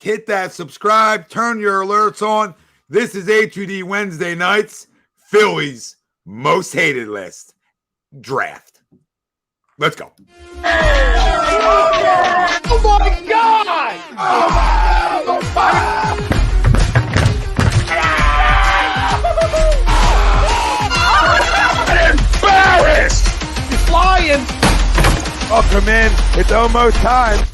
hit that subscribe, turn your alerts on. This is A2D Wednesday nights, Phillies most hated list draft. Let's go. Oh my God! Oh my I'm embarrassed! He's flying! Welcome in. It's almost time.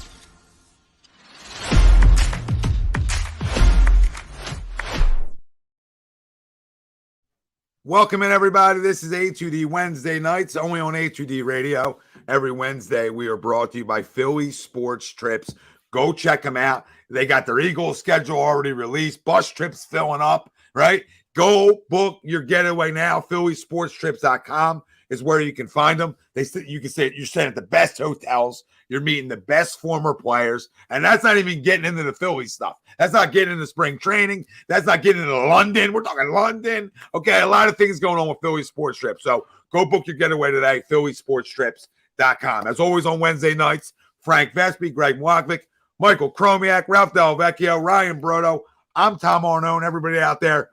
Welcome in, everybody. This is A2D Wednesday nights, only on A2D Radio. Every Wednesday, we are brought to you by Phillies Sports Trips. Go check them out. They got their Eagles schedule already released. Bus trips filling up, right? Go book your getaway now. PhilliesSportsTrips.com is where you can find them. You can say you're staying at the best hotels. You're meeting the best former players. And that's not even getting into the Phillies stuff. That's not getting into spring training. That's not getting into London. We're talking London. Okay, a lot of things going on with Phillies Sports Trips. So go book your getaway today, PhilliesSportsTrips.com. As always on Wednesday nights, Frank Vespi, Greg Wagwick, Michael Kromiak, Ralph Del Vecchio, Ryan Brodo. I'm Tom Arnone. Everybody out there,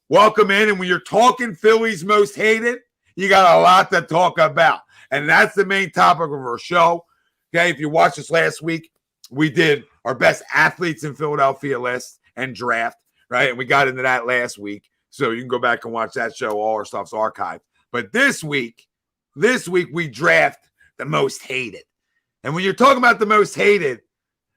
welcome in. And when you're talking Phillies most hated, you got a lot to talk about. And that's the main topic of our show. Okay, if you watched us last week, we did our best athletes in Philadelphia list and draft, right? And we got into that last week. So you can go back and watch that show. All our stuff's archived. But this week we draft the most hated. And when you're talking about the most hated,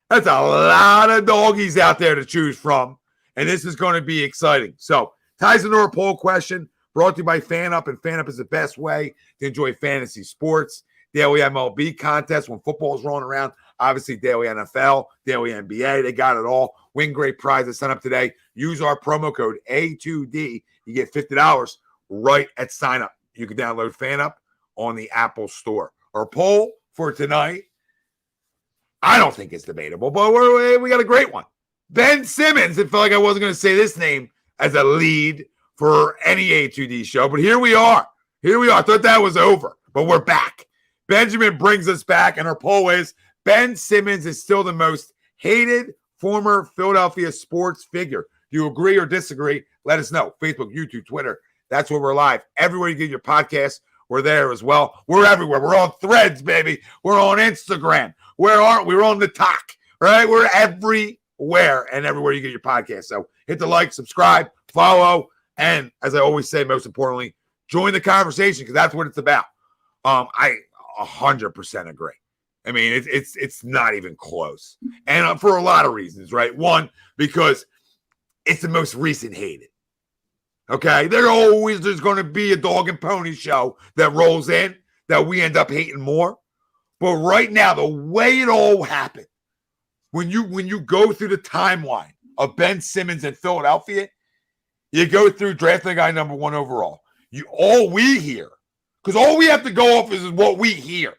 that's a lot of doggies out there to choose from. And this is going to be exciting. So ties into our poll question brought to you by FanUp. And FanUp is the best way to enjoy fantasy sports. Daily MLB contest when football is rolling around. Obviously, daily NFL, daily NBA. They got it all. Win great prizes. Sign up today. Use our promo code A2D. You get $50 right at sign up. You can download FanUp on the Apple Store. Our poll for tonight, I don't think it's debatable, but we got a great one. Ben Simmons. It felt like I wasn't going to say this name as a lead for any A2D show, but here we are. I thought that was over, but we're back. Benjamin brings us back, and our poll is Ben Simmons is still the most hated former Philadelphia sports figure. Do you agree or disagree? Let us know. Facebook, YouTube, Twitter. That's where we're live. Everywhere you get your podcast, we're there as well. We're everywhere. We're on Threads, baby. We're on Instagram. Where aren't we? We're on the talk, right? We're everywhere and everywhere you get your podcast. So hit the like, subscribe, follow, and as I always say, most importantly, join the conversation because that's what it's about. I 100% agree. I mean, it's not even close. And for a lot of reasons, right? One, because it's the most recent hated. Okay? There's going to be a dog and pony show that rolls in that we end up hating more. But right now, the way it all happened, when you go through the timeline of Ben Simmons in Philadelphia, you go through drafting guy number 1 overall. All we hear, because all we have to go off is what we hear,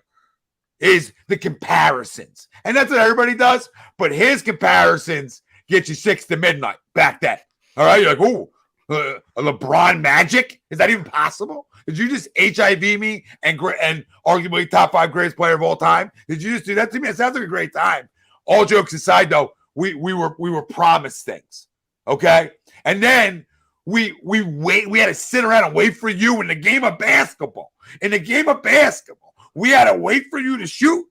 is the comparisons. And that's what everybody does. But his comparisons get you 6 to midnight back then. All right? You're like, ooh, a LeBron Magic? Is that even possible? Did you just HIV me and arguably top 5 greatest player of all time? Did you just do that to me? It sounds like a great time. All jokes aside, though, we were promised things. Okay? And then we had to sit around and wait for you in the game of basketball. We had to wait for you to shoot.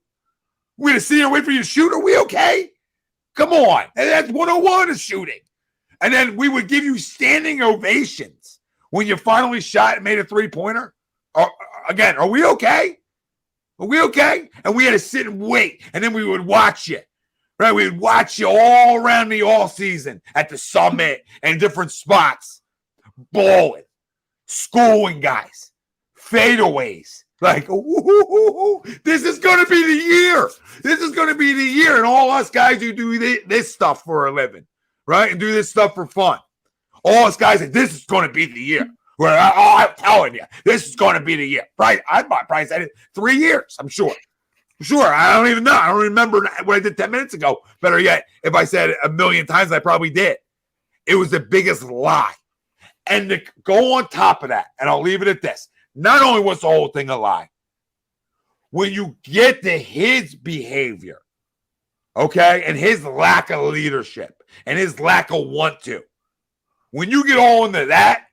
We had to sit here and wait for you to shoot. Are we okay? Come on. And that's 101 is shooting. And then we would give you standing ovations when you finally shot and made a three-pointer. Again, are we okay? Are we okay? And we had to sit and wait. And then we would watch you. Right? We would watch you all around the all-season at the summit and different spots. Balling. Schooling guys. Fadeaways. Like, ooh, this is going to be the year. This is going to be the year. And all us guys who do this stuff for a living, right? And do this stuff for fun. All us guys say, this is going to be the year. Where I'm telling you, this is going to be the year. Right? I probably said it 3 years, I'm sure. I don't even know. I don't remember what I did 10 minutes ago. Better yet, if I said it a million times, I probably did. It was the biggest lie. And to go on top of that, and I'll leave it at this. Not only was the whole thing a lie, when you get to his behavior, okay, and his lack of leadership and his lack of want to. When you get all into that,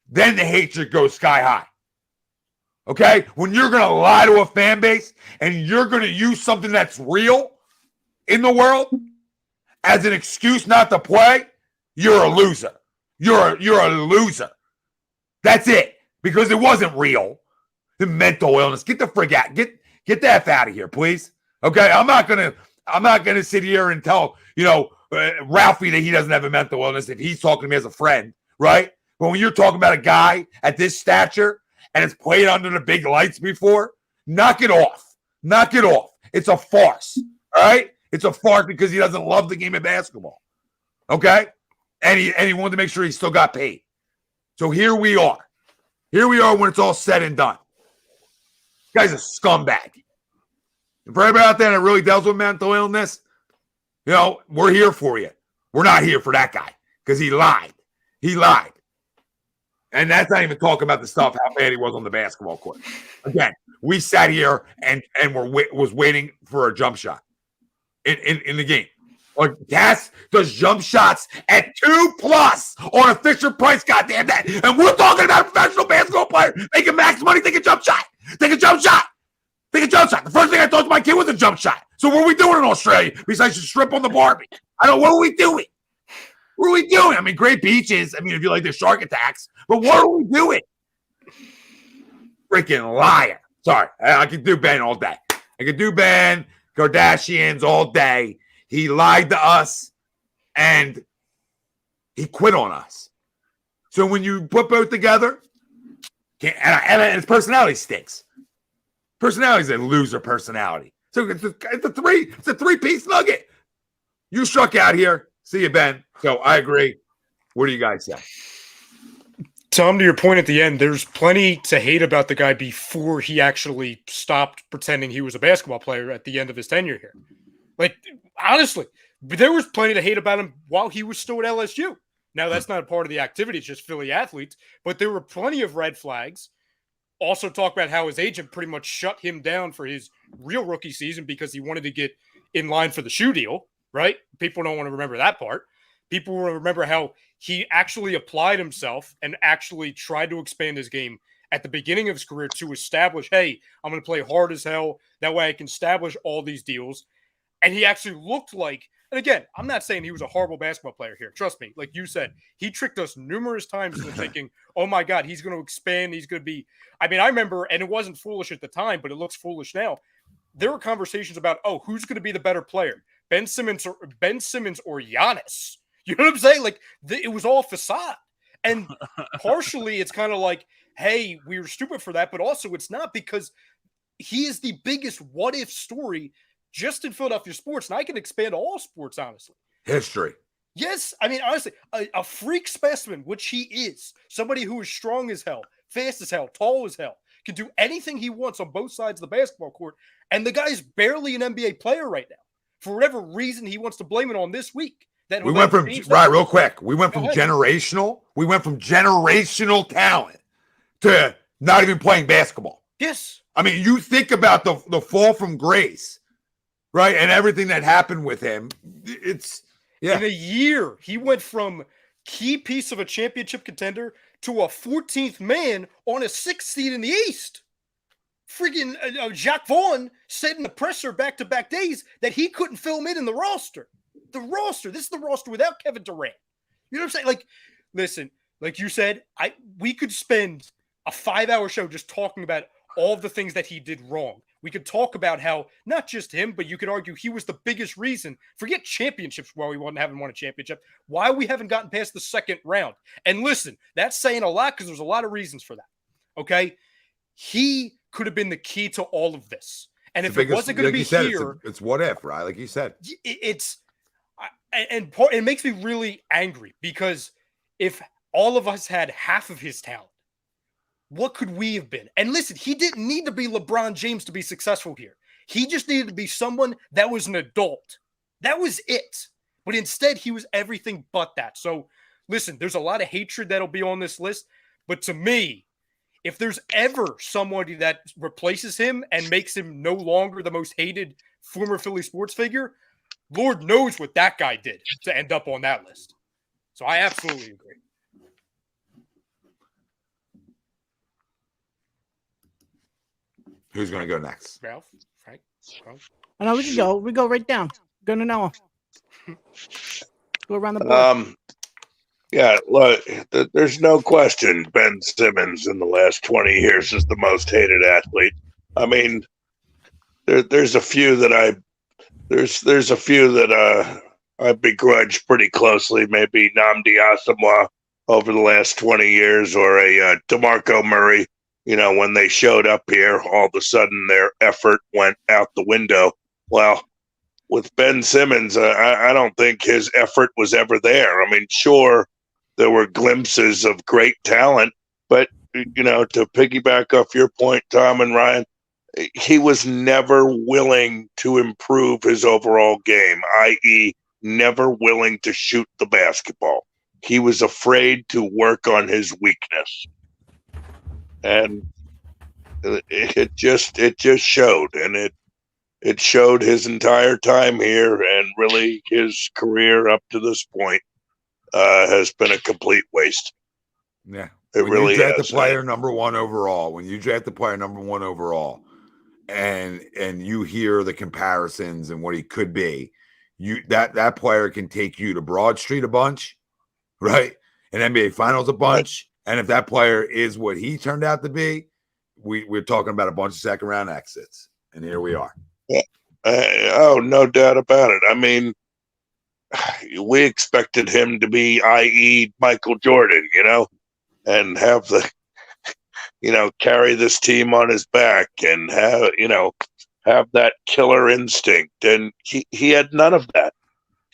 then the hatred goes sky high. Okay? When you're going to lie to a fan base and you're going to use something that's real in the world as an excuse not to play, you're a loser. You're a loser. That's it. Because it wasn't real. The mental illness. Get the frig out. Get the F out of here, please. Okay? I'm not gonna sit here and tell, Ralphie that he doesn't have a mental illness if he's talking to me as a friend, right? But when you're talking about a guy at this stature and has played under the big lights before, knock it off. Knock it off. It's a farce. All right? It's a farce because he doesn't love the game of basketball. Okay? And he wanted to make sure he still got paid. So here we are. Here we are when it's all said and done. This guy's a scumbag. And for everybody out there that really deals with mental illness, we're here for you. We're not here for that guy because he lied. He lied. And that's not even talking about the stuff, how bad he was on the basketball court. Again, we sat here and was waiting for a jump shot in the game. Or Cass does jump shots at 2+ on a Fisher-Price, goddamn that. And we're talking about a professional basketball player making max money, take a jump shot. Take a jump shot. Take a jump shot. The first thing I told my kid was a jump shot. So what are we doing in Australia besides just strip on the Barbie? What are we doing? What are we doing? I mean, great beaches. I mean, if you like the shark attacks. But what are we doing? Freaking liar. Sorry. I could do Ben all day. I could do Ben, Kardashians all day. He lied to us, and he quit on us. So when you put both together, and his personality stinks. Personality's a loser personality. So it's a three-piece nugget. You struck out here. See you, Ben. So I agree. What do you guys say? Tom, to your point at the end, there's plenty to hate about the guy before he actually stopped pretending he was a basketball player at the end of his tenure here. Like, honestly, there was plenty to hate about him while he was still at LSU. Now, that's not a part of the activity. It's just Philly athletes. But there were plenty of red flags. Also talk about how his agent pretty much shut him down for his real rookie season because he wanted to get in line for the shoe deal, right? People don't want to remember that part. People will remember how he actually applied himself and actually tried to expand his game at the beginning of his career to establish, hey, I'm going to play hard as hell. That way I can establish all these deals. And he actually looked like, and again, I'm not saying he was a horrible basketball player here. Trust me. Like you said, he tricked us numerous times into thinking, oh my God, he's going to expand. He's going to be, I remember, and it wasn't foolish at the time, but it looks foolish now. There were conversations about, who's going to be the better player? Ben Simmons or Giannis. You know what I'm saying? Like it was all facade. And partially it's kind of like, hey, we were stupid for that. But also it's not, because he is the biggest what if story just in Philadelphia sports. And I can expand to all sports, honestly. History. Yes. Honestly, a freak specimen, which he is. Somebody who is strong as hell, fast as hell, tall as hell, can do anything he wants on both sides of the basketball court. And the guy's barely an NBA player right now. For whatever reason, he wants to blame it on this week. We went from real quick. We went from generational. We went from generational talent to not even playing basketball. Yes. You think about the fall from grace, right? And everything that happened with him. It's in a year, he went from key piece of a championship contender to a 14th man on a 6th seed in the East. Freaking Jacques Vaughn said in the presser back-to-back days that he couldn't fill him in the roster. The roster. This is the roster without Kevin Durant. You know what I'm saying? Like, listen, like you said, we could spend a 5-hour show just talking about all of the things that he did wrong. We could talk about how not just him, but you could argue he was the biggest reason. Forget championships why we haven't won a championship. Why we haven't gotten past the second round. And listen, that's saying a lot because there's a lot of reasons for that. Okay? He could have been the key to all of this. And if it wasn't going to be here, it's what if, right? Like you said, it makes me really angry because if all of us had half of his talent, what could we have been? And listen, he didn't need to be LeBron James to be successful here. He just needed to be someone that was an adult. That was it. But instead, he was everything but that. So listen, there's a lot of hatred that'll be on this list. But to me, if there's ever somebody that replaces him and makes him no longer the most hated former Philly sports figure, Lord knows what that guy did to end up on that list. So I absolutely agree. Who's going to go next? Ralph, Frank, Carl? I know we can go. We go right down. Go to Noah. Go around the board. Yeah, look, there's no question Ben Simmons in the last 20 years is the most hated athlete. I mean, there's a few that I begrudge pretty closely. Maybe Nnamdi Asomugha over the last 20 years, or a DeMarco Murray. You know, when they showed up here, all of a sudden their effort went out the window. Well, with Ben Simmons, I don't think his effort was ever there. I mean, sure, there were glimpses of great talent, but, you know, to piggyback off your point, Tom and Ryan, he was never willing to improve his overall game, i.e., never willing to shoot the basketball. He was afraid to work on his weakness. And it just showed, and it showed his entire time here, and really his career up to this point has been a complete waste. Yeah. It really you draft has. the player number one overall, and you hear the comparisons and what he could be, that player can take you to Broad Street a bunch, right? And NBA Finals a bunch. Right. And if that player is what he turned out to be, we're talking about a bunch of second round exits. And here we are. Yeah. Oh, no doubt about it. I mean, we expected him to be, i.e., Michael Jordan, you know, and have carry this team on his back and have that killer instinct. And he had none of that.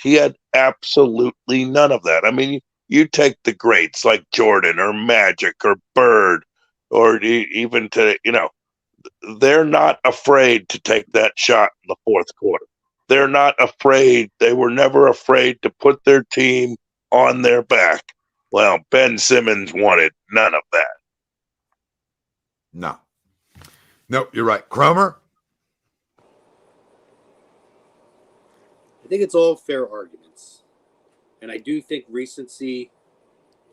He had absolutely none of that. I mean, you take the greats like Jordan or Magic or Bird, or even they're not afraid to take that shot in the fourth quarter. They're not afraid. They were never afraid to put their team on their back. Well, Ben Simmons wanted none of that. No. Nope, you're right. Cromer? I think it's all fair arguments. And I do think recency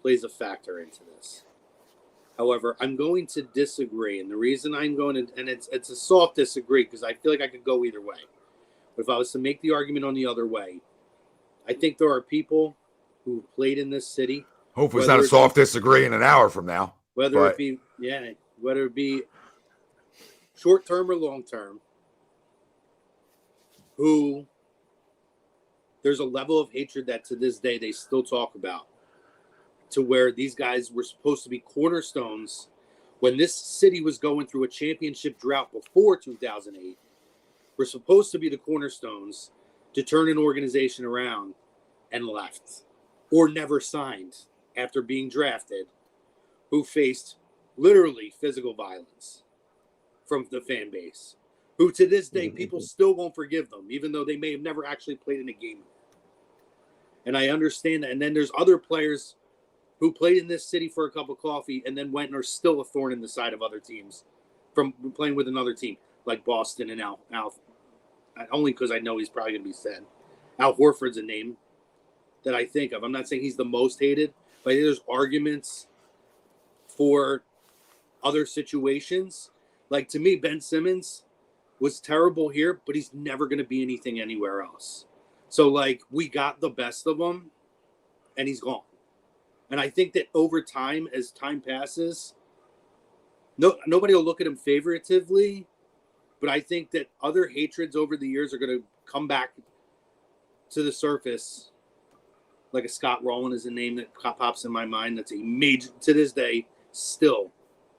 plays a factor into this. However, I'm going to disagree. And the reason I'm going to, and it's a soft disagree because I feel like I could go either way. But if I was to make the argument on the other way, I think there are people who played in this city. Hopefully it's not a soft disagree in an hour from now. Whether it be short term or long term, who there's a level of hatred that to this day they still talk about, to where these guys were supposed to be cornerstones when this city was going through a championship drought before 2008. Were supposed to be the cornerstones to turn an organization around, and left or never signed after being drafted, who faced literally physical violence from the fan base, who to this day people still won't forgive them, even though they may have never actually played in a game. And I understand that. And then there's other players who played in this city for a cup of coffee and then went and are still a thorn in the side of other teams from playing with another team, like Boston and Al only because I know he's probably going to be sad. Al Horford's a name that I think of. I'm not saying he's the most hated, but there's arguments for other situations. Like, to me, Ben Simmons was terrible here, but he's never going to be anything anywhere else. So, like, we got the best of him, and he's gone. And I think that over time, as time passes, nobody will look at him favoritively, but I think that other hatreds over the years are going to come back to the surface. Like a Scott Rowland is a name that pops in my mind. That's a major, to this day, still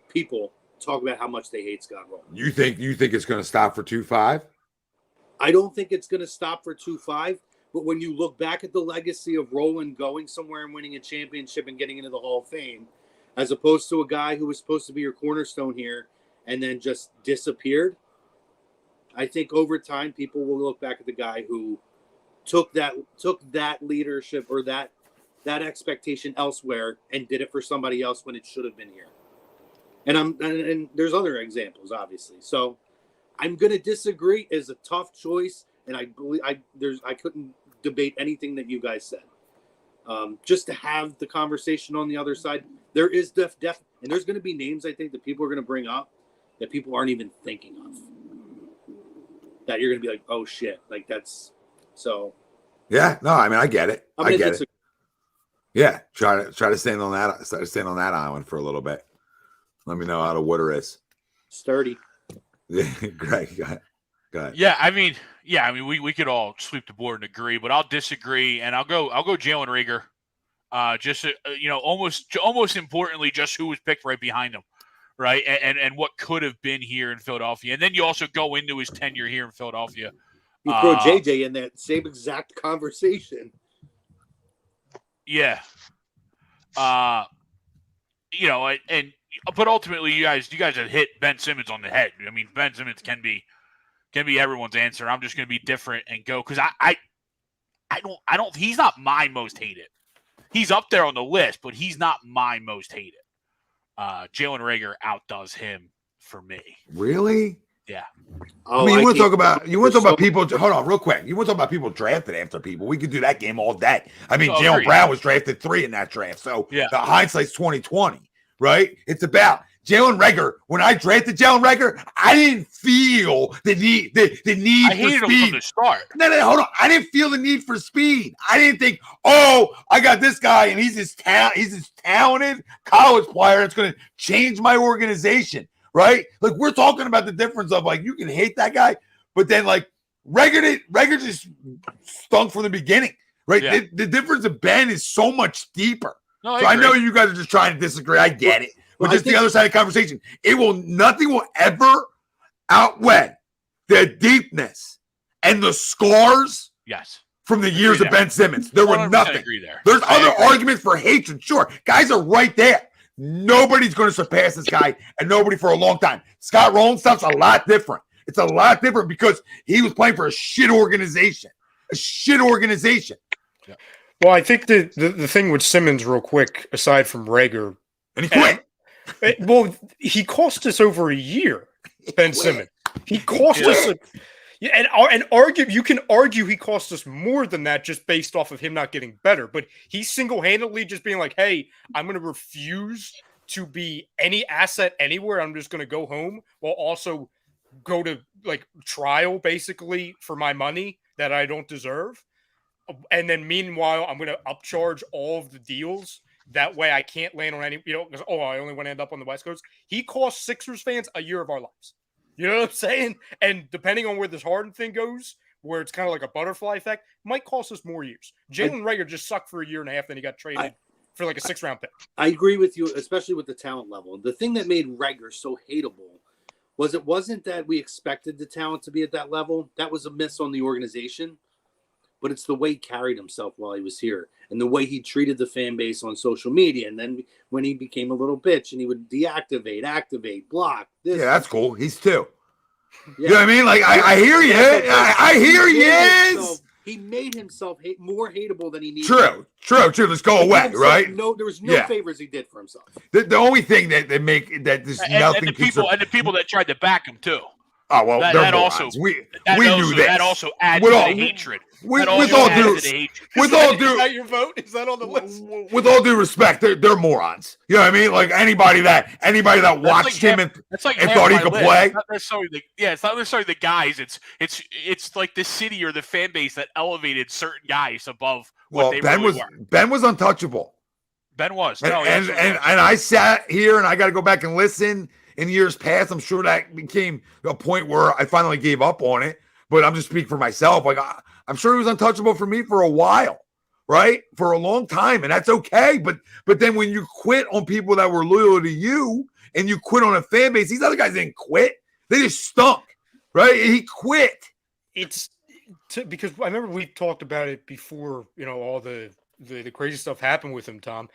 people talk about how much they hate Scott Rowland. You think it's going to stop for 2-5? I don't think it's going to stop for 2-5. But when you look back at the legacy of Rowland going somewhere and winning a championship and getting into the Hall of Fame, as opposed to a guy who was supposed to be your cornerstone here and then just disappeared, I think over time people will look back at the guy who took that leadership or that expectation elsewhere and did it for somebody else when it should have been here. And there's other examples, obviously. So I'm going to disagree. It's a tough choice, and I believe I couldn't debate anything that you guys said. Just to have the conversation on the other side, there is and there's going to be names I think that people are going to bring up that people aren't even thinking of. That you're going to be like, oh shit, like that's so. Yeah, no, I mean I get it. I get it. Yeah, try to stand on that island for a little bit. Let me know how the water is. Sturdy. Greg, go ahead. Yeah, I mean, we could all sweep the board and agree, but I'll disagree, and I'll go Jalen Reagor. Just almost importantly, just who was picked right behind him, right, and what could have been here in Philadelphia, and then you also go into his tenure here in Philadelphia. You throw JJ in that same exact conversation. Yeah. But ultimately, you guys have hit Ben Simmons on the head. I mean, Ben Simmons can be everyone's answer. I'm just going to be different and go because I don't. He's not my most hated. He's up there on the list, but he's not my most hated. Jalen Reagor outdoes him for me. Really? Yeah. I mean, you want to talk about people? Hold on, real quick. You want to talk about people drafted after people? We could do that game all day. I mean, Jalen Brown was drafted 3 in that draft, so the hindsight's 20/20, right? It's about Jalen Reagor. When I drafted Jalen Reagor, I didn't feel the need I for hated speed. him from the start. No, hold on. I didn't feel the need for speed. I didn't think, oh, I got this guy and he's this talented college player. It's going to change my organization. Right? Like we're talking about the difference of like you can hate that guy, but then like Reagor just stunk from the beginning. Right? Yeah. The difference of Ben is so much deeper. No, so I know you guys are just trying to disagree. I get it. But just the other side of the conversation, nothing will ever outweigh the deepness and the scars from the years of Ben Simmons. There were nothing. Agree there. There's other arguments for hatred. Sure. Guys are right there. Nobody's going to surpass this guy, and nobody for a long time. Scott Rowland's stuff's a lot different. It's a lot different because he was playing for a shit organization. Yeah. Well, I think the thing with Simmons, real quick, aside from Reagor, and he quit. He cost us over a year. Ben Simmons. He cost us. You can argue he cost us more than that just based off of him not getting better. But he's single-handedly just being like, hey, I'm going to refuse to be any asset anywhere. I'm just going to go home while also go to like trial basically for my money that I don't deserve. And then meanwhile, I'm going to upcharge all of the deals. That way I can't land on any, because, I only want to end up on the West Coast. He cost Sixers fans a year of our lives. You know what I'm saying? And depending on where this Harden thing goes, where it's kind of like a butterfly effect, might cost us more years. Jalen Reagor just sucked for a year and a half, then he got traded for like a 6th round pick. I agree with you, especially with the talent level. The thing that made Reagor so hateable was it wasn't that we expected the talent to be at that level. That was a miss on the organization. But it's the way he carried himself while he was here and the way he treated the fan base on social media. And then when he became a little bitch and he would deactivate, activate, block. That's cool. He's 2. Yeah. You know what I mean? Like, I hear you. I hear you. He made himself more hateable than he needed. True. Let's go away, right? There was no favors he did for himself. The only thing that there's nothing. And the people that tried to back him, too. Oh, well, that also we knew this. That also adds to the hatred. With all due, is that your vote? Is that on the list? With all due respect, they're morons. You know what I mean? Like anybody that watched him and thought he could play. It's not necessarily the guys. It's like the city or the fan base that elevated certain guys above what they really were. Ben was untouchable. Ben was. And I sat here and I got to go back and listen. In years past, I'm sure that became a point where I finally gave up on it. But I'm just speaking for myself. Like I'm sure he was untouchable for me for a while, right? For a long time, and that's okay. But then when you quit on people that were loyal to you, and you quit on a fan base, these other guys didn't quit. They just stunk, right? He quit. Because I remember we talked about it before. All the crazy stuff happened with him, Tom.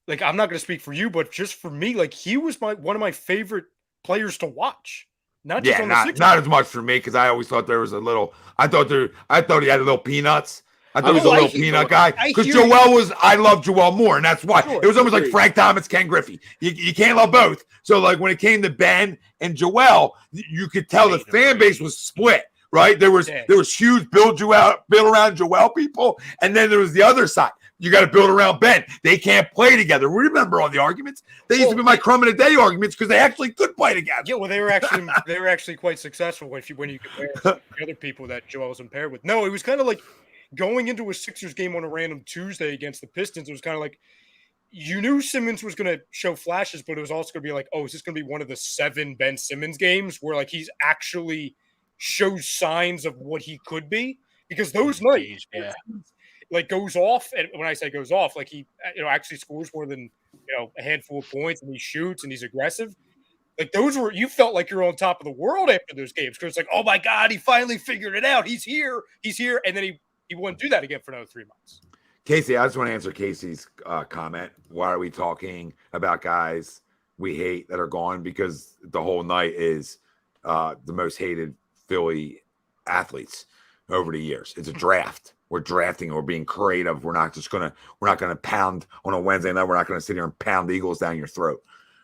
Like, I'm not going to speak for you, but just for me, like, he was one of my favorite players to watch. Not as much for me because I always thought there was a little. I thought he had a little peanuts. I thought he was a Oh, I little hear peanut you. guy I because hear you. Joel was. I love Joel more, and that's why Sure, it was almost like agreed. Frank Thomas, Ken Griffey. You can't love both. So like when it came to Ben and Joel, you could tell the Hate him, fan Brady. base was split. Right, there was huge build around Joel people, and then there was the other side. You got to build around Ben. They can't play together. We remember all the arguments. They used to be my crumb in a day arguments because they actually could play together. Yeah, well, they were actually quite successful when you compare it to the other people that Joel was paired with. No, it was kind of like going into a Sixers game on a random Tuesday against the Pistons. It was kind of like you knew Simmons was going to show flashes, but it was also going to be like, oh, is this going to be one of the 7 Ben Simmons games where like he's actually shows signs of what he could be? Because those nights, Yeah. like goes off, and when I say goes off, like he actually scores more than a handful of points, and he shoots and he's aggressive. Like those were, you felt like you're on top of the world after those games because it's like, oh my God, he finally figured it out. He's here, and then he wouldn't do that again for another 3 months. Casey, I just want to answer Casey's comment. Why are we talking about guys we hate that are gone? Because the whole night is the most hated Philly athletes over the years. It's a draft. We're drafting. We're being creative. We're not gonna pound on a Wednesday night. We're not gonna sit here and pound Eagles down your throat.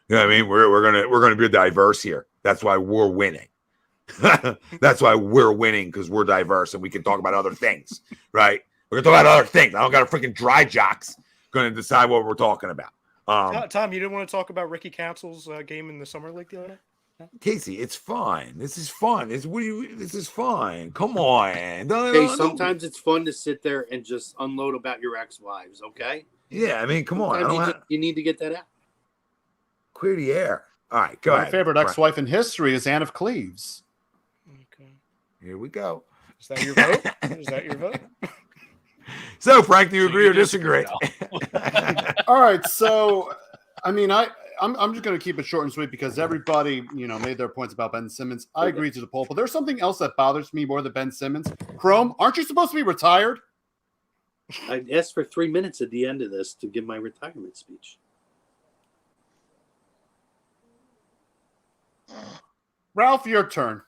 You know what I mean? We're gonna be diverse here. That's why we're winning. That's why we're winning, because we're diverse and we can talk about other things, right? We're gonna talk about other things. I don't got a freaking dry jocks going to decide what we're talking about. Tom, you didn't want to talk about Ricky Council's game in the summer league the other night? Casey, it's fun. This is fun. This is fun. Come on. Hey, sometimes it's fun to sit there and just unload about your ex-wives, okay? Yeah, I mean, come on. Sometimes you need to get that out. Clear the air. All right, go My ahead. favorite Frank. ex-wife in history is Anne of Cleves. Okay. Here we go. Is that your vote? Is that your vote? So, Frank, do you agree or disagree? All right, so I mean, I'm just going to keep it short and sweet because everybody, made their points about Ben Simmons. I agree to the poll, but there's something else that bothers me more than Ben Simmons. Chrome, aren't you supposed to be retired? I asked for 3 minutes at the end of this to give my retirement speech. Ralph, your turn.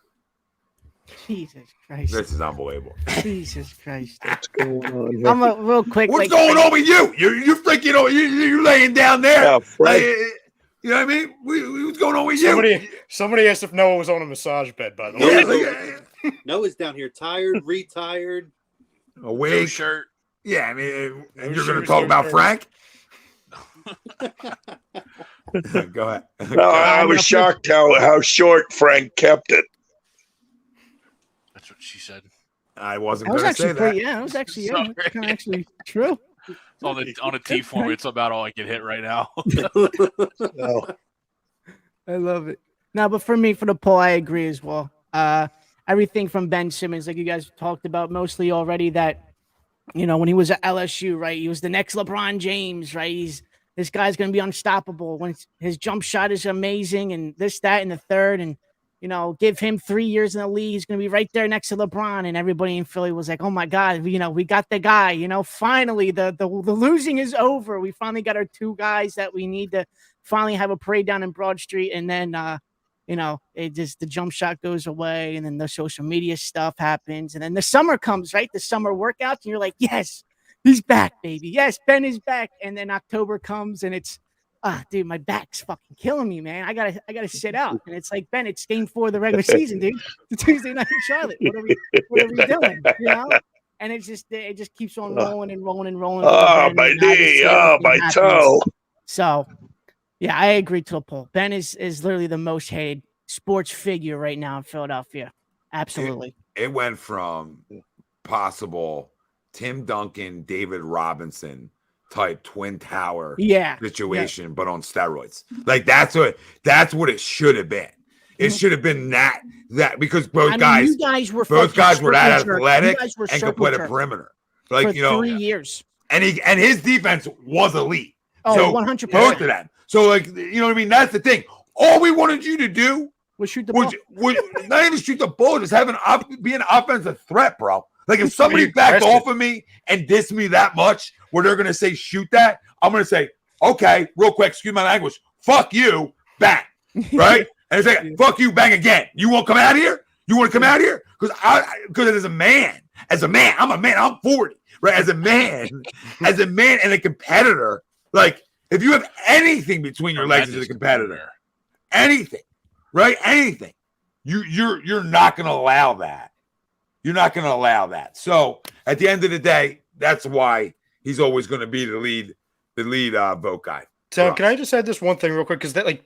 Jesus Christ. This is unbelievable. Jesus Christ. What's going on here? I'm a real quick. What's going on with you? You think you laying down there? Yeah, Frank. You know what I mean? What's going on with you? Somebody asked if Noah was on a massage bed, by the way. Yeah, Noah's down here tired, retired. a No wig. shirt. Yeah, I mean, and you're shoes, going to talk no about shirt. Frank? Go ahead. No, I was shocked how short Frank kept it. That's what she said. I wasn't That was going to say actually that. pretty. Yeah, that was actually Sorry. kind of actually true. It's on a T form. It's about all I can hit right now. No. I love it. No, but for me, for the poll, I agree as well. Everything from Ben Simmons, like you guys talked about mostly already, that when he was at LSU, right? He was the next LeBron James, right? This guy's going to be unstoppable. When his jump shot is amazing, and this, that, and the third, and give him 3 years in the league, he's going to be right there next to LeBron. And everybody in Philly was like, "Oh my God, we got the guy. Finally, the losing is over. We finally got our 2 guys that we need to finally have a parade down in Broad Street." And then, it just, the jump shot goes away, and then the social media stuff happens, and then the summer comes, right? The summer workouts, and you're like, "Yes, he's back, baby. Yes, Ben is back." And then October comes, and it's, dude, my back's fucking killing me, man. I gotta sit out. And it's like, Ben, it's game 4 of the regular season, dude. The Tuesday night in Charlotte. What are we doing? And it just keeps on rolling and rolling and rolling. Oh, my knee. Oh, my toe. So, yeah, I agree to a poll. Ben is literally the most hated sports figure right now in Philadelphia. Absolutely. It went from possible Tim Duncan, David Robinson type Twin Tower situation, but on steroids. Like that's what it should have been. It should have been that because both guys were that athletic and could play the perimeter. Like for 3 years. And his defense was elite. Oh, so 100%. Both of them. So like what I mean? That's the thing. All we wanted you to do was shoot the ball. Was not even shoot the ball, just be an offensive threat, bro. Like if somebody backed off of me and dissed me that much, where they're gonna say shoot that, I'm gonna say, okay, real quick, excuse my language, fuck you, bang, right? And it's like, fuck you, bang again. You won't come out here? You want to come out here? Because as a man, As a man, I'm a man. I'm 40, right? As a man and a competitor, like if you have anything between your legs as a competitor, anything, right? Anything, you're not going to allow that. You're not going to allow that. So at the end of the day, that's why he's always going to be the lead vote guy. So can I just add this one thing real quick? Because that, like,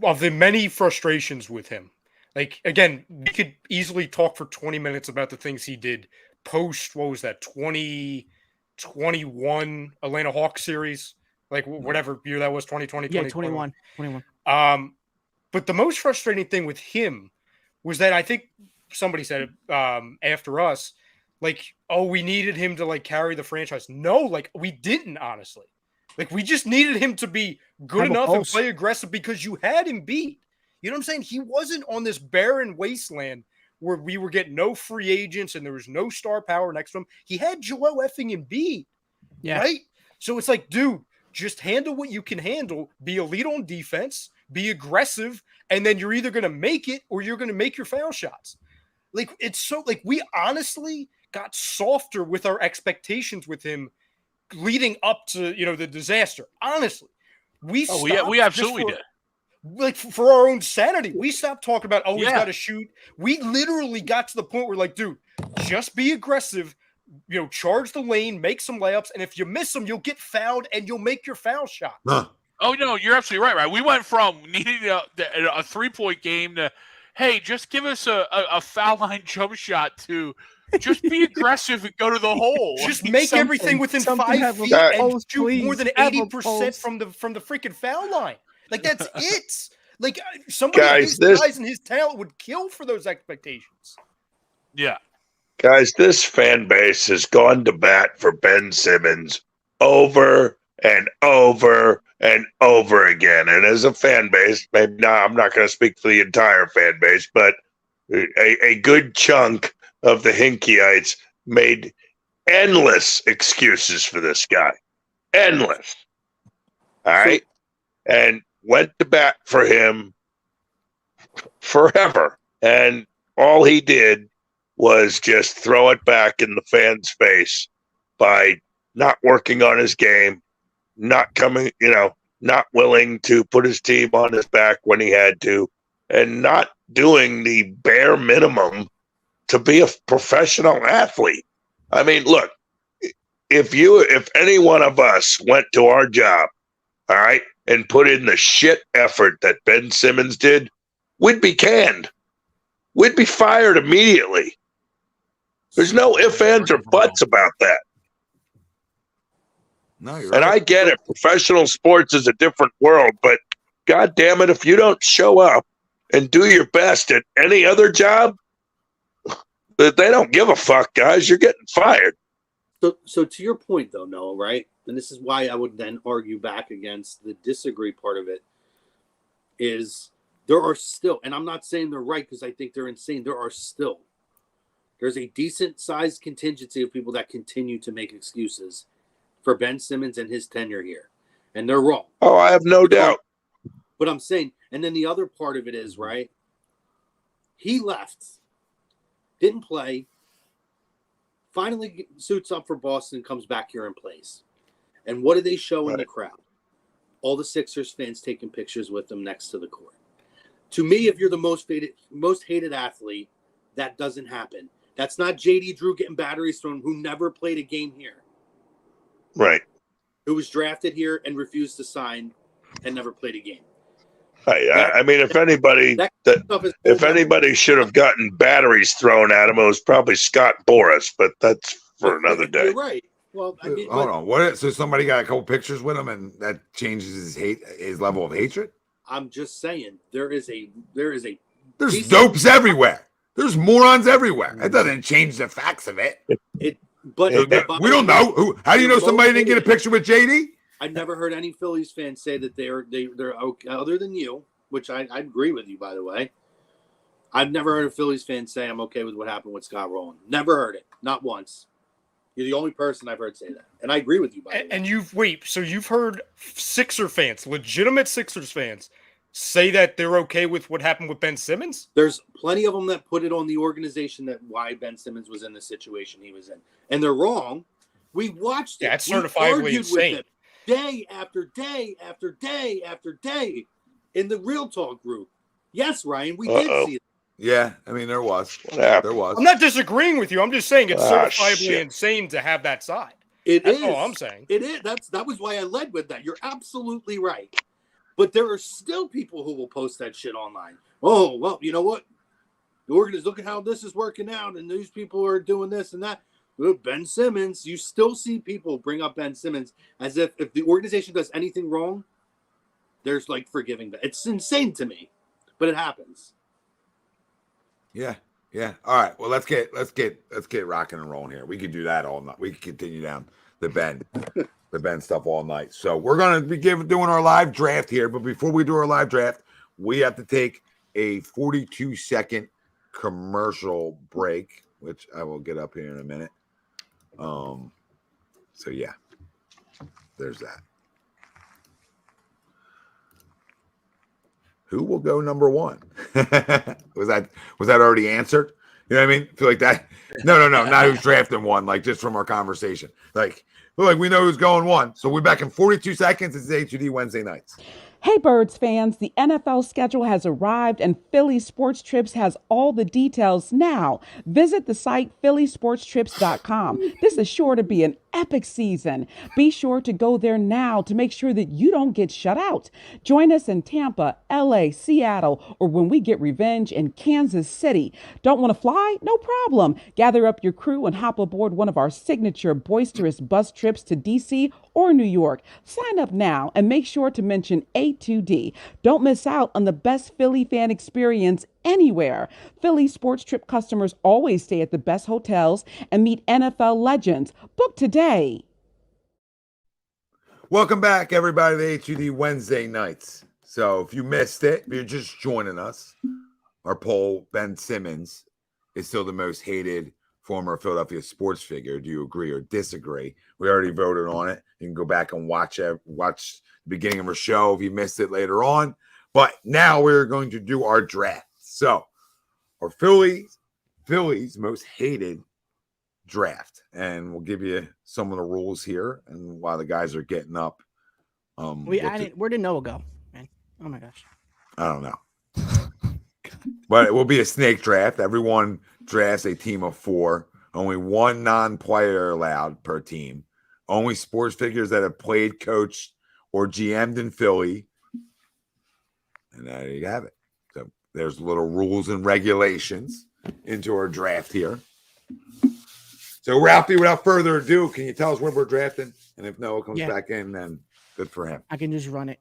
of the many frustrations with him, like, again, we could easily talk for 20 minutes about the things he did post, what was that, 2021 Atlanta Hawks series? Like, whatever year that was, 2020, Yeah, 21. But the most frustrating thing with him was that I think somebody said it after us, like, oh, we needed him to, like, carry the franchise. No, like, we didn't, honestly. Like, we just needed him to be good enough and play aggressive because you had him beat. You know what I'm saying? He wasn't on this barren wasteland where we were getting no free agents and there was no star power next to him. He had Joel effing Embiid, right? So it's like, dude, just handle what you can handle, be elite on defense, be aggressive, and then you're either going to make it or you're going to make your foul shots. Like, it's so, like, we honestly got softer with our expectations with him leading up to, you know, the disaster. Honestly, we absolutely did. Like, for our own sanity, we stopped talking about, oh, he's got to shoot. We literally got to the point where, like, dude, just be aggressive, you know, charge the lane, make some layups, and if you miss them, you'll get fouled and you'll make your foul shot. Oh, no, you're absolutely right, right? We went from needing a 3-point game to, hey, just give us a foul line jump shot to just be aggressive and go to the hole. Just make everything within 5 feet and shoot more than 80% from the freaking foul line. Like, that's it. Like, somebody his size and his talent would kill for those expectations. Yeah. Guys, this fan base has gone to bat for Ben Simmons over and over and over again. And as a fan base, maybe I'm not going to speak for the entire fan base, but a good chunk of the Hinkyites made endless excuses for this guy. Endless. All right? And went to bat for him forever. And all he did was just throw it back in the fans' face by not working on his game, not coming, not willing to put his team on his back when he had to, and not doing the bare minimum to be a professional athlete. I mean, look, if any one of us went to our job, all right, and put in the shit effort that Ben Simmons did, we'd be canned. We'd be fired immediately. There's no ifs, ands, or buts about that. No, you're and right. I get it. Professional sports is a different world, but God damn it, if you don't show up and do your best at any other job, they don't give a fuck, guys. You're getting fired. So to your point, though, Noah, right? And this is why I would then argue back against the disagree part of it, is there are still, and I'm not saying they're right because I think they're insane, there's a decent-sized contingency of people that continue to make excuses for Ben Simmons and his tenure here. And they're wrong. Oh, I have no doubt. But I'm saying, and then the other part of it is, right, he left, didn't play, finally suits up for Boston, comes back here and plays. And what do they show in the crowd? All the Sixers fans taking pictures with them next to the court. To me, if you're the most hated athlete, that doesn't happen. That's not J.D. Drew getting batteries thrown, who never played a game here. Right. Who was drafted here and refused to sign and never played a game. I mean, if anybody should have gotten batteries thrown at him, it was probably Scott Boras, but that's for another day. You're right. Well, I mean, hold on. So somebody got a couple pictures with him, and that changes his level of hatred. I'm just saying there's dopes everywhere. There's morons everywhere. That doesn't change the facts of it. But we don't know. How do you know somebody didn't get a picture with JD? I never heard any Phillies fans say that they're okay, other than you, which I agree with you, by the way. I've never heard a Phillies fan say I'm okay with what happened with Scott Rowland. Never heard it. Not once. You're the only person I've heard say that. And I agree with you, by the way. And you've heard Sixer fans, legitimate Sixers fans, say that they're okay with what happened with Ben Simmons? There's plenty of them that put it on the organization that why Ben Simmons was in the situation he was in. And they're wrong. We watched it. Yeah, it's We certifiably argued insane. with it day after day after day after day in the Real Talk group. Yes, Ryan, we did see it. Yeah, I mean there was. happened? There was. I'm not disagreeing with you. I'm just saying it's Ah, certifiably shit. insane to have that side. That's all I'm saying. It is. That was why I led with that. You're absolutely right. But there are still people who will post that shit online. Oh, well, you know what? The organization, look at how this is working out, and these people are doing this and that. Look, Ben Simmons, you still see people bring up Ben Simmons as if the organization does anything wrong, there's like forgiving that. It's insane to me, but it happens. Yeah. Yeah. All right. Well, let's get rocking and rolling here. We could do that all night. We could continue down the Ben stuff all night. So we're gonna be doing our live draft here. But before we do our live draft, we have to take a 42-second commercial break, which I will get up here in a minute. So yeah, there's that. Who will go number one? was that already answered? You know what I mean? Feel like that? No, not who's drafting one. Like just from our conversation. Like we know who's going one. So we're back in 42 seconds. It's A2D Wednesday nights. Hey, Birds fans, the NFL schedule has arrived and Phillies Sports Trips has all the details now. Visit the site phillysportstrips.com. This is sure to be an epic season. Be sure to go there now to make sure that you don't get shut out. Join us in Tampa, LA, Seattle, or when we get revenge in Kansas City. Don't want to fly? No problem. Gather up your crew and hop aboard one of our signature boisterous bus trips to DC or New York. Sign up now and make sure to mention A2D. Don't miss out on the best Philly fan experience anywhere. Philly Sports Trip customers always stay at the best hotels and meet NFL legends. Book today. Welcome back, everybody, to A2D Wednesday nights. So if you missed it, if you're just joining us, our poll, Ben Simmons is still the most hated former Philadelphia sports figure. Do you agree or disagree? We already voted on it. You can go back and watch the beginning of our show if you missed it later on. But now we're going to do our draft. So our Phillies most hated draft. And we'll give you some of the rules here and while the guys are getting up. Where did Noah go, man? Oh my gosh. I don't know. But it will be a snake draft. Everyone drafts a team of 4. Only one non-player allowed per team. Only sports figures that have played, coached, or GM'd in Philly. And there you have it. So there's little rules and regulations into our draft here. So Ralphie, without further ado, can you tell us when we're drafting? And if Noah comes back in, then good for him. I can just run it.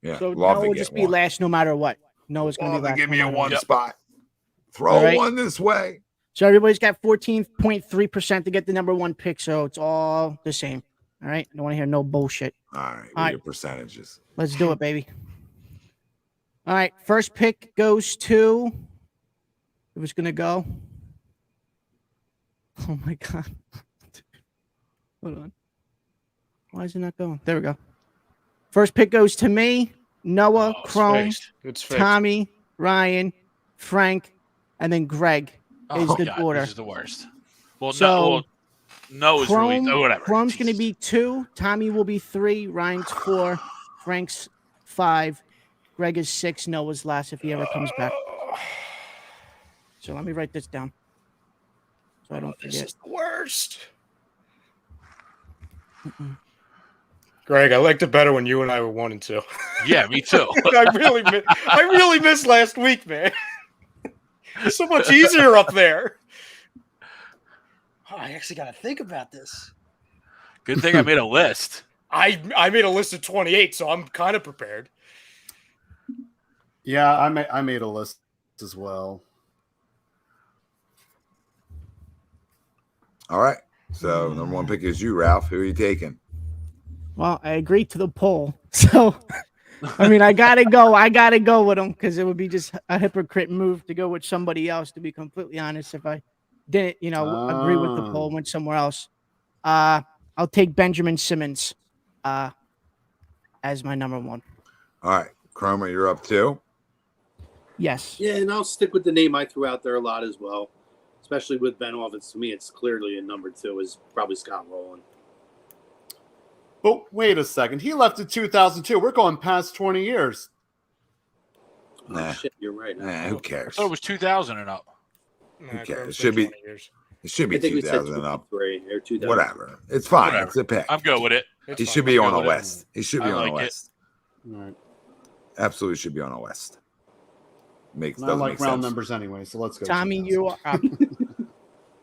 Yeah. So Noah will just be last no matter what. Noah's going to be last. Give me a one what. spot. Throw one this way. So everybody's got 14.3% to get the number 1 pick. So it's all the same. All right. I don't want to hear no bullshit. All right. What are your percentages? Let's do it, baby. All right. First pick goes to. Who's going to go? Oh my God. Hold on. Why is it not going? There we go. First pick goes to me, Noah, Chrome, Tommy, Ryan, Frank, and then Greg is the order. This is the worst. Well, so, no is really whatever. Chrome's going to be 2, Tommy will be 3, Ryan's 4, Frank's 5, Greg is 6, Noah's last if he ever comes back. So let me write this down. So I don't forget. This is the worst. Greg, I liked it better when you and I were 1 and 2. Yeah, me too. I really missed last week, man. It's so much easier up there. Oh, I actually got to think about this. Good thing I made a list. I made a list of 28, so I'm kind of prepared. Yeah, I made a list as well. All right. So number 1 pick is you, Ralph. Who are you taking? Well, I agreed to the poll. So, I mean, I got to go with him because it would be just a hypocrite move to go with somebody else, to be completely honest. If I didn't, agree with the poll and went somewhere else. I'll take Benjamin Simmons as my number 1. All right. Cromer, you're up too. Yes. Yeah, and I'll stick with the name I threw out there a lot as well, especially with Ben Offense. To me, it's clearly a number 2 is probably Scott Rowland. But wait a second. He left in 2002. We're going past 20 years. Nah. Oh, shit, you're right. Who I cares? thought it was 2000 and up. Nah, Who cares? Cromer's It should been be- 20 years. It should be I think we said 2000 and up. 2003 or 2000. Whatever. It's fine. Whatever. It's a pick. I'm good with it. It's He fine. should be I'm on good a with it. list. He should be I on a like it. list. All right. Absolutely should be on a list. And I Doesn't like make round sense. numbers anyway, so let's go. Tommy, 2000. you are up.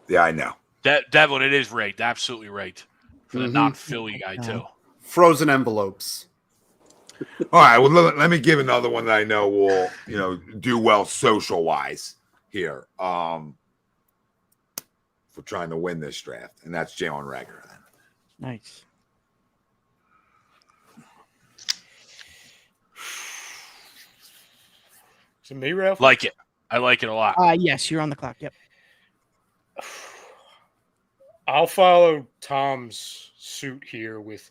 Yeah, I know. Devlin, it is rigged. Absolutely rigged. For the Mhm. non-Philly guy, too. Frozen envelopes. All right. Well, let me give another one that I know will, do well social wise here. For trying to win this draft, and that's Jalen Reagor. Then. Nice. Is it me, Ralph? Like it. I like it a lot. Yes, you're on the clock. Yep. I'll follow Tom's suit here with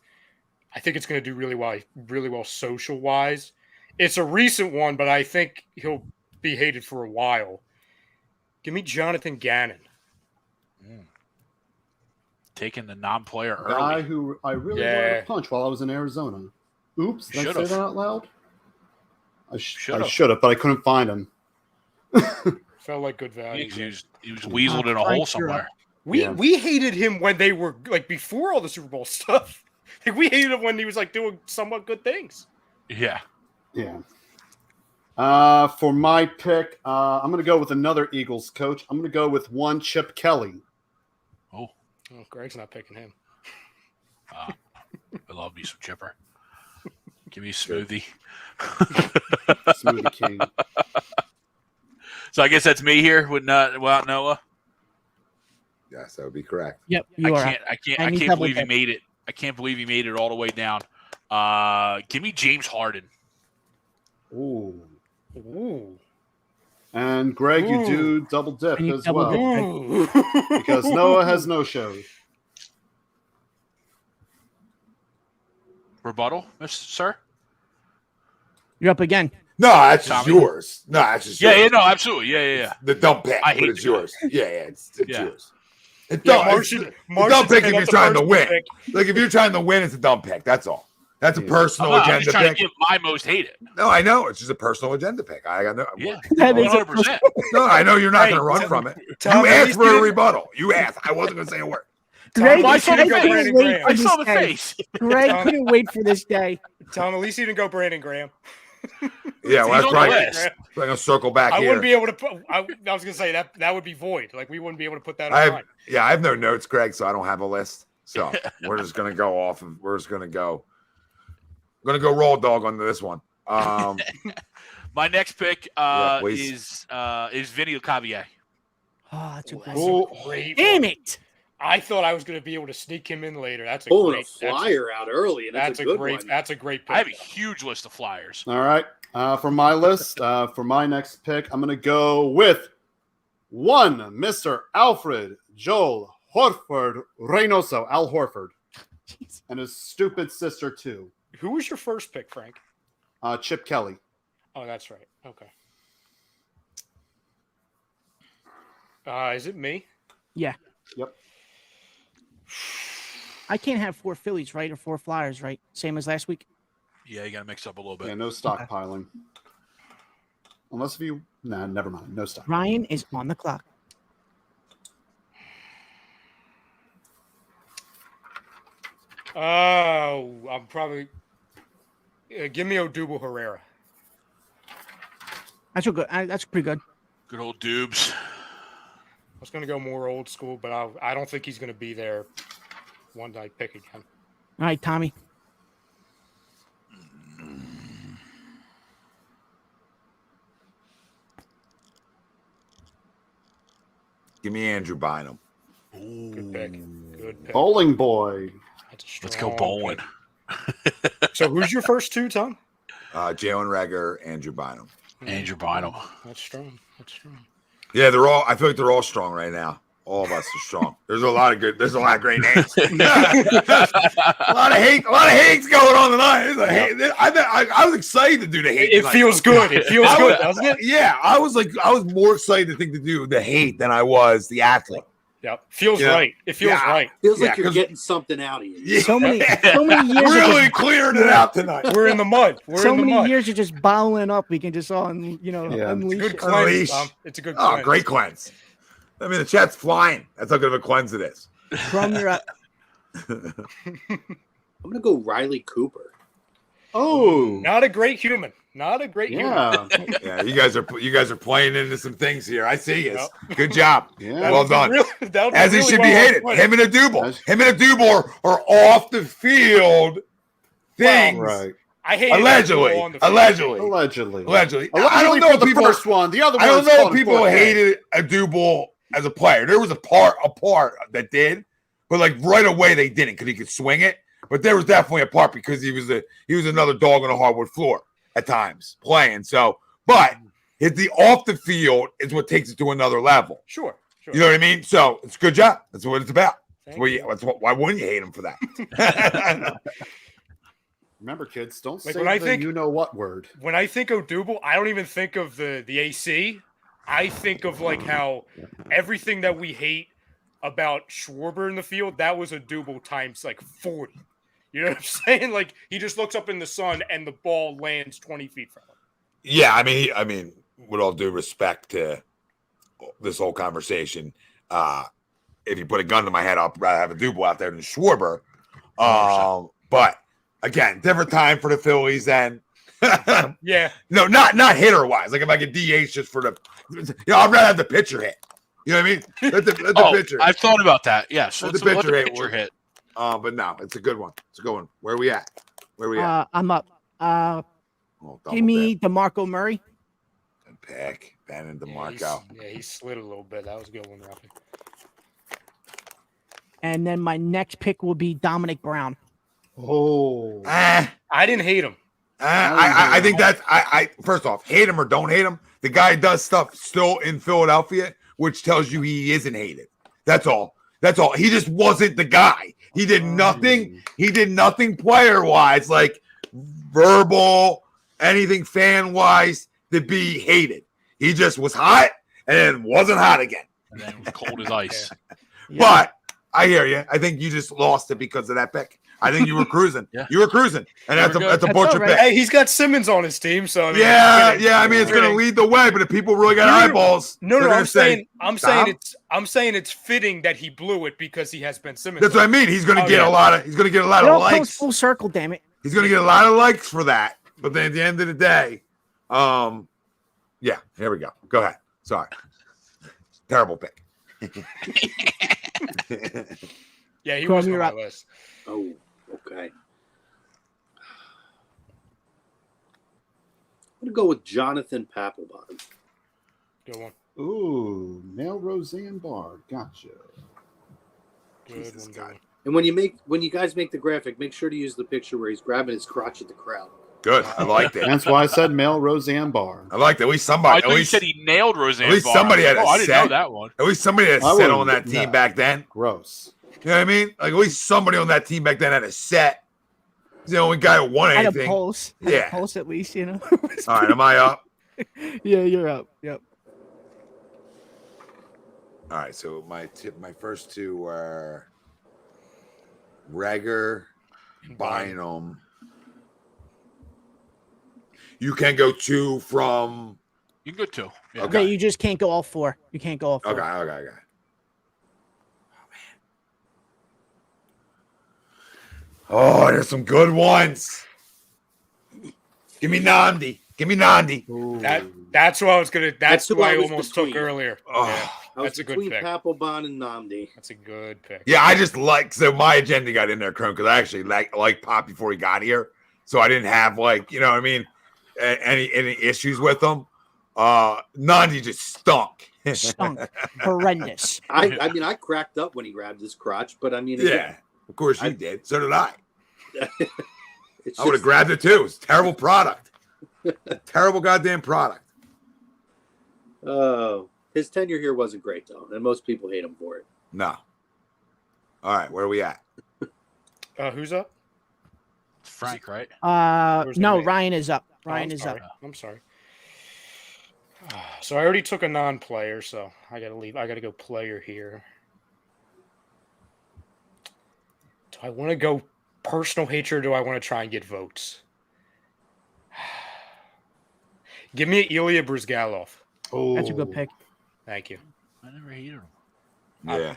I think it's going to do really well social wise. It's a recent one, but I think he'll be hated for a while. Give me Jonathan Gannon. Taking the non-player Guy early. who I really wanted to punch while I was in Arizona. Oops, did I say Should've. that out loud? I Should've. should have, but I couldn't find him. Felt like good value. He was weaseled in a hole somewhere. We hated him when they were like before all the Super Bowl stuff. Like we hated him when he was like doing somewhat good things. Yeah. Yeah. For my pick, I'm going to go with another Eagles coach. I'm going to go with one Chip Kelly. Oh, Greg's not picking him. I love me some Chipper. Give me a smoothie. Smoothie King. So I guess that's me here without Noah. Yes, that would be correct. Yep, you are. I can't believe he made it. I can't believe he made it all the way down. Give me James Harden. Ooh. Ooh. And Greg, you do double dip And you as double well. dip. Because Noah has no show. Rebuttal, sir? You're up again. No, that's just Tommy? yours. No, that's just Yeah, yours. no, absolutely. Yeah. The dump pick, I but hate it's the guy. yours. Yeah, it's Yeah. yours. It's Yeah, dumb. Martian- It's a Martian dump pick said if you're that's a trying to personal win. pick. Like if you're trying to win, it's a dump pick. That's all. That's a personal I'm agenda just trying pick. to give my most hated. No, I know. It's just a personal agenda pick. I got no. Yeah, That is a 100%. No, I know you're not Hey, going to run from it. Tom, You at asked least for you a didn't- rebuttal. You asked. I wasn't going to say a word. Greg, Why should Greg you go couldn't Brandon wait Graham? for I this saw the day. face. Greg Tom- couldn't wait for this day. Tom, at least he didn't go Brandon Graham. Yeah, well, that's on the right. list. I'm going to circle back I here. wouldn't be able to put. I was going to say that would be void. Like we wouldn't be able to put that I on have, mine. yeah, I have no notes, Greg, so I don't have a list. So we're just going to go off of. We're just going to go. I'm going to go raw dog on this one. My next pick Yeah, please. is Vinny Cavier. Oh, that's a great. Oh, great Damn one. it! I thought I was going to be able to sneak him in later. That's a Pulling great a flyer out early, and that's a good great. one. That's a great pick. I have a huge list of flyers. All right. For my list, for my next pick, I'm going to go with one Mr. Alfred Joel Horford Reynoso, Al Horford, and his stupid sister, too, Who was your first pick, Frank? Chip Kelly. Oh, that's right. Okay. Is it me? Yeah. Yep. I can't have 4 Phillies, right? Or 4 Flyers, right? Same as last week. Yeah, you got to mix up a little bit. Yeah, no stockpiling. Unless if you... Nah, never mind. No stock. Ryan is on the clock. Oh, I'm probably. Give me Odubel Herrera. That's a good. That's pretty good. Good old Dubes. I was going to go more old school, but I don't think he's going to be there one night pick again. All right, Tommy. Give me Andrew Bynum. Good pick. Good pick. Bowling boy. That's a Let's go strong bowling. pick. So who's your first two, Tom? Jalen Reagor, Andrew Bynum. Andrew Bynum. That's strong. That's strong. Yeah, they're all. I feel like they're all strong right now. All of us are strong. There's a lot of great names. a lot of hates going on tonight. I was excited to do the hate. It tonight. feels good. It feels good, doesn't it? Yeah, I was more excited to do the hate than I was the athlete. Yep. Feels right. It feels right. Feels like you're getting something out of you. Yeah. So many years. Really clearing it out tonight. We're in the mud. So many years of just bottling up. We can just unleash. It's a good Unleash. cleanse, Tom. It's a good cleanse. Oh, great cleanse. I mean, the chat's flying. That's how good of a cleanse it is. From your. I'm gonna go Riley Cooper. Oh, Not a great human. Not a great human. Yeah, you guys are playing into some things here. I see you. Good job. Yeah. Well done. As he should be hated. Him and Adubel are off the field things. right. I hate Allegedly. Allegedly. I don't know for the people. first one. The other one. I don't know if people hated Adubel as a player. There was a part that did, but like right away they didn't because he could swing it. But there was definitely a part because he was another dog on a hardwood floor at times playing. So, but the off the field is what takes it to another level. Sure. You know what I mean? So it's a good job. That's what it's about. Why wouldn't you hate him for that? Remember, kids, don't say when I the think you know what word. When I think of Double, I don't even think of the AC. I think of like how everything that we hate about Schwarber in the field, that was a Double times like 40. You know what I'm saying? Like he just looks up in the sun and the ball lands 20 feet from him. Yeah, I mean, with all due respect to this whole conversation, if you put a gun to my head, I'd rather have a Double out there than Schwarber. But again, different time for the Phillies and yeah. No, not hitter wise. Like if I could DH just for the I'd rather have the pitcher hit. You know what I mean? Let the pitcher. I've thought about that. Yes. Let Let the the pitcher hit. But no, it's a good one. It's a good one. Where are we at? I'm up. Give me DeMarco Murray. Good pick. Ben and DeMarco. He slid a little bit. That was a good one, Rafi. And then my next pick will be Dominic Brown. Oh, I didn't hate him. I think that's I first off, hate him or don't hate him. The guy does stuff still in Philadelphia, which tells you he isn't hated. That's all. He just wasn't the guy. He did nothing. He did nothing player wise, like verbal, anything fan wise, to be hated. He just was hot and then wasn't hot again. And then it was cold as ice. But I hear you. I think you just lost it because of that pick. I think you were cruising. You were cruising, and that's a butcher pick. Hey, he's got Simmons on his team, so I mean, I mean, it's going to lead the way. But if people really got eyeballs, I'm saying it's fitting that he blew it because he has Ben Simmons. That's what I mean. He's going to get a lot of. He's going to get a lot of likes. Full circle, damn it. He's going to get a lot of likes for that. But then at the end of the day, yeah, here we go. Go ahead. Sorry, terrible pick. Yeah, he was on my list. Oh, okay. I'm going to go with Jonathan Papelbon. Good one. Ooh, Male Roseanne Barr. Gotcha. Jesus God. And when you guys make the graphic, make sure to use the picture where he's grabbing his crotch at the crowd. Good. I liked it. That's why I said Male Roseanne Barr. I liked it. At least somebody. I thought you said he nailed Roseanne. At least somebody had a I didn't set. know that one. At least somebody had a set on that team back then. Gross. You know what I mean? Like at least somebody on that team back then had a set. He's the only guy who won anything. Had a pulse. Had a pulse at least, you know. All right, am I up? Yeah, you're up. Yep. All right, so my first two were Reagor, Bynum. You can go two from. You can go two. Yeah. Okay, you just can't go all four. You can't go all four. Okay. Oh, there's some good ones. Give me Nandi. That's what I was gonna. That's who why I was almost between. took earlier. Oh. Yeah, that's a good pick. Papelbon and Nandi. That's a good pick. Yeah, I just so my agenda got in there, Chrome, because I actually like Pop before he got here, so I didn't have you know what I mean, any issues with him. Nandi just stunk. Horrendous. I mean, I cracked up when he grabbed his crotch, but I mean, yeah, of course you did. So did I. I would have grabbed it too. It's a terrible product. Terrible goddamn product. Oh, His tenure here wasn't great, though, and most people hate him for it. No. All right, where are we at? Who's up? It's Frank, right? No, Ryan is up. Ryan is up. I'm sorry. So I already took a non-player, so I gotta leave. I gotta go player here. Do I want to go personal hatred, or do I want to try and get votes? Give me Ilya Brizgalov. Oh, That's a good pick. Thank you. I never hated him. Yeah.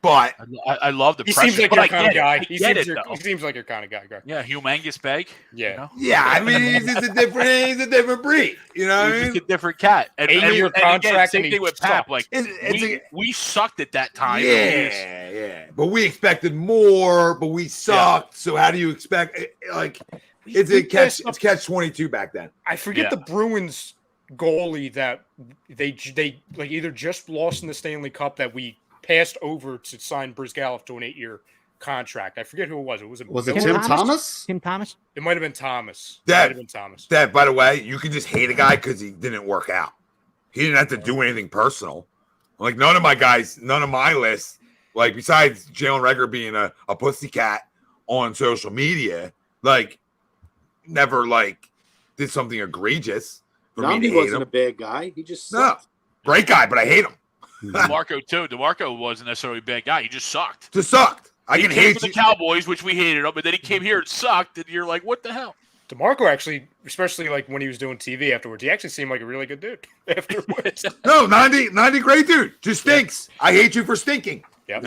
But I love the He pressure. seems like but your I kind of get it. guy. I He get seems, it, he though. seems like your kind of guy. Yeah, humongous bag. Yeah. You know? yeah, I mean, he's a different breed. You know what I He's mean? just a different cat. And, 8-year again, contract, same and thing he with Pap. sucked. Like It's we sucked at that time. yeah. But we expected more, but we sucked. So how do you expect? It's catch 22 back then. I forget the Bruins goalie that they like either just lost in the Stanley Cup that we passed over to sign Brizgalov to an 8-year contract. I forget who it was. Was it Tim Thomas? Tim Thomas? It might have been Thomas. That, by the way, you can just hate a guy because he didn't work out. He didn't have to do anything personal. Like none of my lists, like besides Jalen Reagor being a pussycat on social media, like never like did something egregious. Namdi wasn't a bad guy. He just sucked. No, great guy, but I hate him. DeMarco too. DeMarco wasn't necessarily a bad guy. He just sucked. I can hate hate the Cowboys, which we hated him, but then he came here and sucked, and you're like, what the hell? DeMarco actually, especially like when he was doing TV afterwards, he actually seemed like a really good dude afterwards. No, 90 great dude. Just stinks. I hate you for stinking. Yeah.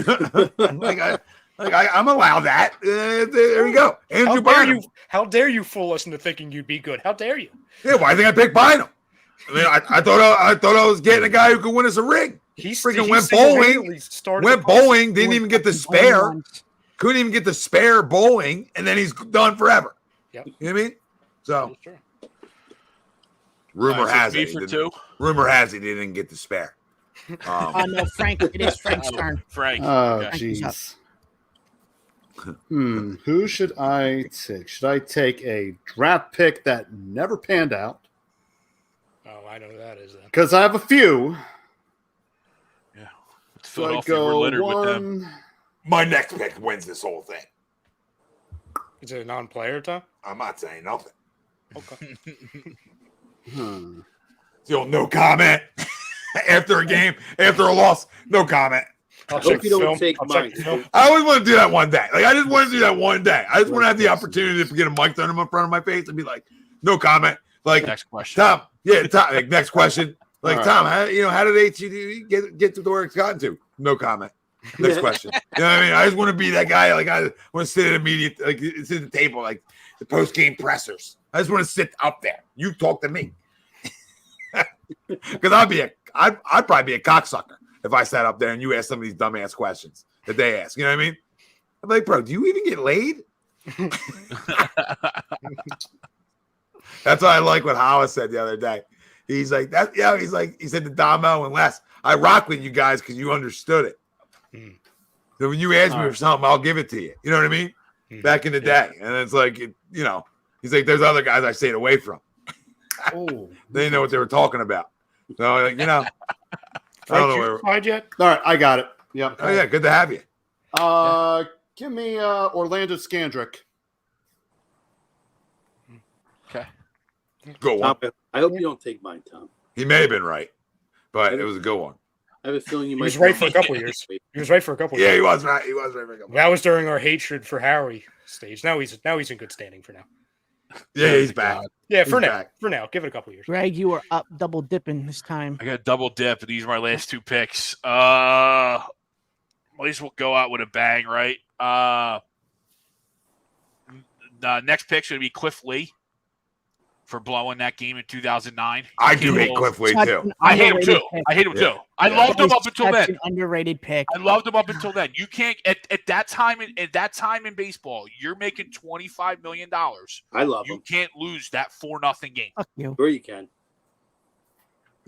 I'm allowed that. There you go. Andrew Bynum. How dare you fool us into thinking you'd be good? How dare you? Yeah, why I think I picked Bynum? I mean, I thought I was getting a guy who could win us a ring. He freaking went bowling. Didn't even get the spare. Couldn't even get the spare bowling, and then he's done forever. Yep. You know what I mean? So, rumor has it. Rumor has it he didn't get the spare. No, Frank. It is Frank's turn. Frank. Oh, jeez. Who should I take? Should I take a draft pick that never panned out? Oh, I know who that is then. Because I have a few. Yeah. It's So I Philadelphia. We're go littered with one. them. My next pick wins this whole thing. Is it a non-player, Tom? I'm not saying nothing. Okay. Still no comment. After a game, after a loss, no comment. I'll hope you don't take I'll mine. check the film. I always want to do that one day. Like I just want to do that one day. I just want to have the opportunity to get a mic thrown in front of my face and be like, no comment. Like Next question. Tom, Tom. Like, next question. Like All Tom, how did A2D get to where it's gotten to? No comment. Next question. You know what I mean? I just want to be that guy. Like I want to sit at a media, like sit at the table, like the post game pressers. I just want to sit up there. You talk to me, because I'd probably be a cocksucker if I sat up there and you asked some of these dumbass questions that they ask. You know what I mean? I'm like, bro, do you even get laid? That's what I like what Howard said the other day. He's like that. Yeah, he said to Damo and Les, I rock with you guys because you understood it. So when you ask me for something, I'll give it to you. You know what I mean? Back in the day, and it's like he's like, there's other guys I stayed away from. Oh, They didn't know what they were talking about. So like, I don't know where. Applied yet? all right, I got it. Yep. Oh yeah, good to have you. Give me Orlando Skandrick. Okay. Good one. Tom, I hope you don't take mine, Tom. He may have been right, but it was a good one. I have a feeling you He might. was right for a couple years. He was right for a couple Yeah, years. he was right. He was right. For a couple. That was during our hatred for Harry stage. Now he's in good standing for now. Yeah, he's back. Yeah, He's for now. back. For now. Give it a couple years. Greg, you were up double dipping this time. I got a double dip, and these are my last two picks. At least we'll go out with a bang, right? The next pick's going to be Cliff Lee for blowing that game in 2009. I do hate Cliff Lee Such too. an I hate him underrated too. pick. I hate him too. I Yeah. loved him That up is until such then. an underrated pick. I loved him up until then. You can't at that time in baseball, you're making $25 million. I love You him. can't lose that 4-0 game. Fuck you. Sure, you can.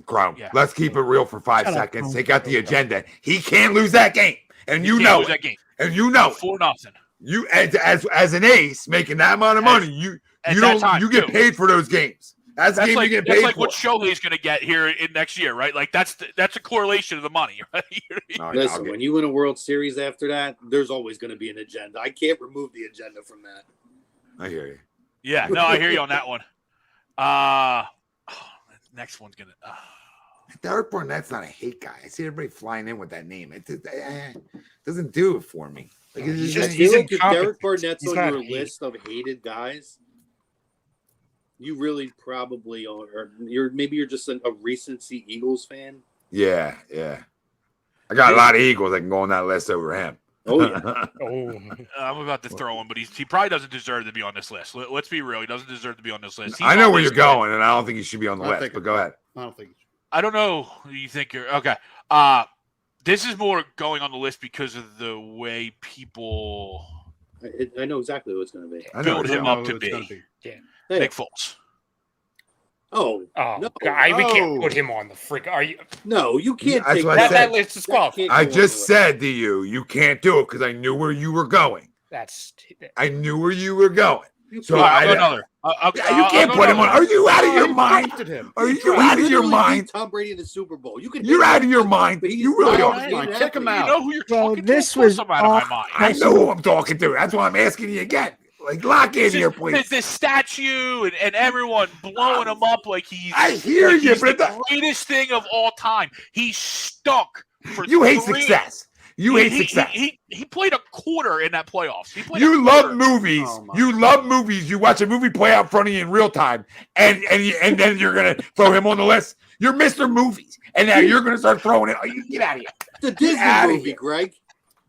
Chrome. Yeah. Let's keep it real for 5 Shut up, seconds. Chrome. Take out the agenda. He can't lose that game, and you Can't know lose it. that game. And you know it. 4-0. You as an ace making that amount of money, you at you that don't time, you get too. paid for those games. That's the game you get paid that's like for. what Shohei's going to get here in next year, right? Like that's a correlation of the money, right? Listen, when you win a World Series after that, there's always going to be an agenda. I can't remove the agenda from that. I hear you. Yeah, no, I hear you on that one. Next one's gonna. Derek Barnett's not a hate guy. I see everybody flying in with that name. It doesn't do it for me. Like, He's if Derek Barnett's on your list of hated guys, you really probably are. Or you're just a recency Eagles fan. Yeah. I got a lot of Eagles that can go on that list over him. Oh yeah. I'm about to throw him, but he probably doesn't deserve to be on this list. Let's be real; he doesn't deserve to be on this list. I know where you're going, and I don't think he should be on the list. But go ahead. I don't think. I don't know who you think you're okay. This is more going on the list because of the way people. I know exactly what it's going to be. Build him up to be. Yeah. Hey. Nick Foles. Oh no! We can't put him on the frick. Are you? No, you can't That's take what I that said. list. Is qualified. I just said to you, you can't do it because I knew where you were going. I knew where you were going. So I'll go another. You can't put him on. Are you out of your mind? Are you out of your mind? Tom Brady in the Super Bowl. You're out of your mind. You really are. Check him out. You know who you're talking to? This Of course was I'm out of my mind. I know who I'm talking to. That's why I'm asking you again. Like, lock in here, please. The statue and everyone blowing him up like he's. I hear you, he's but the greatest thing of all time. He stunk for. You hate success. You hate success. He played a quarter in that playoffs. You love movies. You love movies. You watch a movie play out in front of you in real time, and then you're gonna throw him on the list. You're Mr. Movies, and now you're gonna start throwing it. Oh, you get out of here. The Disney movie, Greg.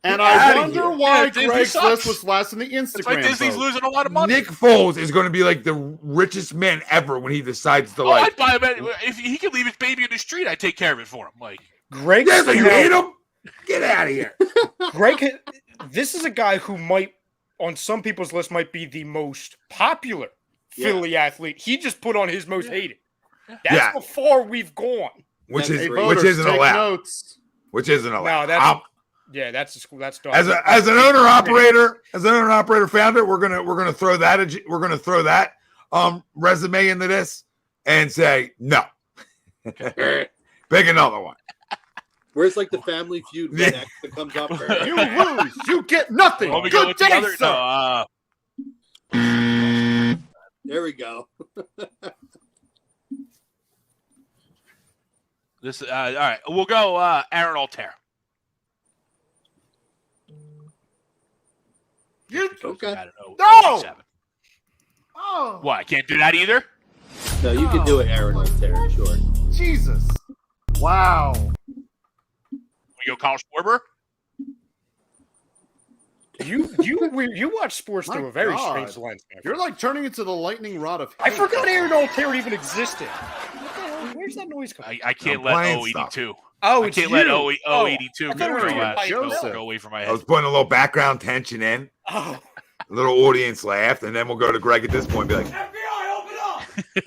And I wonder why Greg's list was last in the Instagram. It's like Disney's vote. losing a lot of money. Nick Foles is going to be like the richest man ever when he decides to I'd buy him if he could leave his baby in the street. I'd take care of it for him. Like Greg, so you hate him? Get out of here. Greg, this is a guy who might, on some people's list, might be the most popular Philly athlete. He just put on his most hated. That's before we've gone. Which isn't take allowed. Notes. Which isn't allowed. No, that's done. As an owner operator founder, we're gonna throw that resume into this and say no. Pick another one. Where's like the Family Feud when that comes up? You lose. You get nothing. Well, we go Good with the day, other, sir. There we go. This all right. We'll go Aaron Altair. Okay. I don't know. No! 07. Oh, What? I can't do that either. No, you can do it, Aaron Altair. Sure. Jesus. Wow. We go Kyle Schwarber. You watch sports My through a very God. strange lens. man. You're like turning into the lightning rod of I hate. forgot Aaron Altair even existed. What the hell? Where's that noise coming? I can't I'm let playing 082. Oh, I it's can't you. let Oh, 082 I thought it was you. go away from my I head. was putting a little background tension in. Oh, A little audience laughed, and then we'll go to Greg at this point and be like,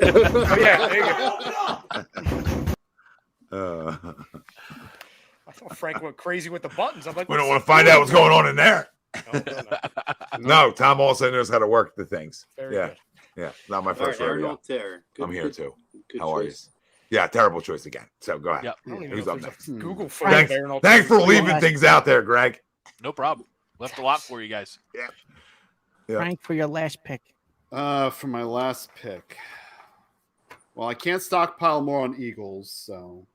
oh yeah. There you go. I thought Frank went crazy with the buttons. I'm like, we don't want to find out what's going on in there. No. No, Tom also knows how to work the things. Very Yeah. good. Yeah. Not my All right, first Aaron rodeo. Altair. Good- I'm here good- too. good How are you? choice. Yeah, terrible choice again. So go ahead. Yep. I don't even Who's know up if next? there's a Google photo Thanks, of Aaron Altair. thanks for leaving things out there, Greg. No problem. Left a lot for you guys. Yeah. Frank, for your last pick. For my last pick. Well, I can't stockpile more on Eagles, so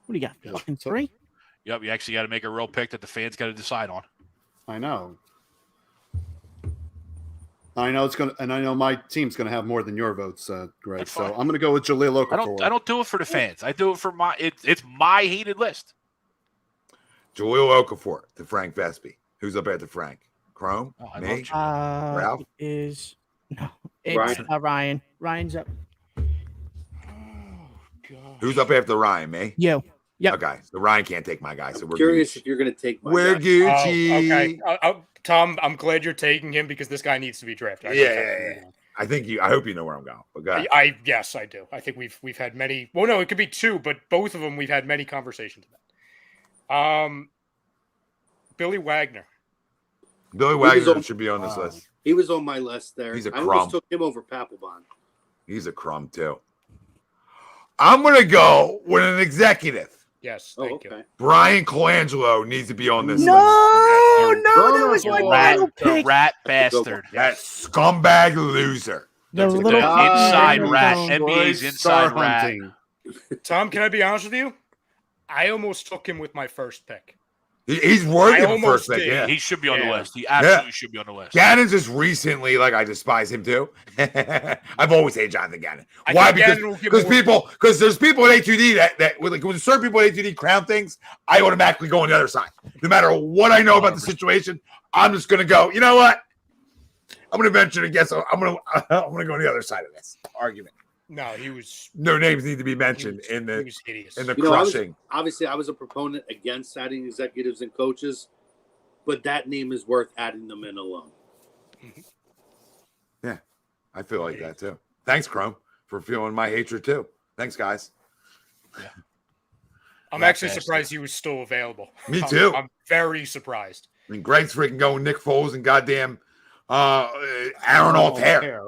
What do you got? Yeah. Fucking three? Yep. You actually got to make a real pick that the fans got to decide on. I know. I know it's gonna, and I know my team's gonna have more than your votes, Greg. That's So fine. I'm gonna go with Jaleel Okafor. I don't do it for the fans. I do it for my. It's my hated list. Jaleel Okafor to Frank Vespi. Who's up after Frank? Chrome? Oh, I Me? love Jaleel. Ralph? Is no, it's Ryan. Ryan's up. Who's up after Ryan? Me? You. Yep. Okay. So Ryan can't take my guy. So we're Curious Gucci. if you're going to take my We're guy. Gucci. Okay. Tom, I'm glad you're taking him because this guy needs to be drafted. Yeah. I think I hope you know where I'm going. But go ahead. Yes, I do. I think we've had many. Well, no, it could be two, but both of them we've had many conversations about. Billy Wagner. Billy was Wagner on- should be on this list. He was on my list there. He's a I crumb. almost took him over Papelbon. He's a crumb too. I'm gonna go with an executive. Yes, Oh, thank you. okay. Brian Colangelo needs to be on this No, list. that was my final The pick. rat bastard. That scumbag loser. The The little inside Indiana rat. Jones. NBA's Star inside rat. hunting. Tom, can I be honest with you? I almost took him with my first pick. He's worthy I of a almost first pick. did. Yeah. He should be on the Yeah. list. He absolutely should be on the list. Gannon's just recently, like, I despise him too. I've always hated Jonathan Gannon. I Why? think Gannon will get Because there's people at A2D that when certain people at A2D crown things, I automatically go on the other side. No matter what I know about the situation, I'm just gonna go. You know what? I'm gonna venture to guess. I'm gonna go on the other side of this argument. No, he was. No names need to be mentioned in He the was hideous. crushing. I was a proponent against adding executives and coaches, but that name is worth adding them in alone. Yeah, I feel like that too. Thanks, Chrome, for feeling my hatred too. Thanks, guys. I'm actually surprised he was still available. Me too. I'm very surprised. I mean, Greg's freaking going Nick Foles and goddamn Aaron Altair.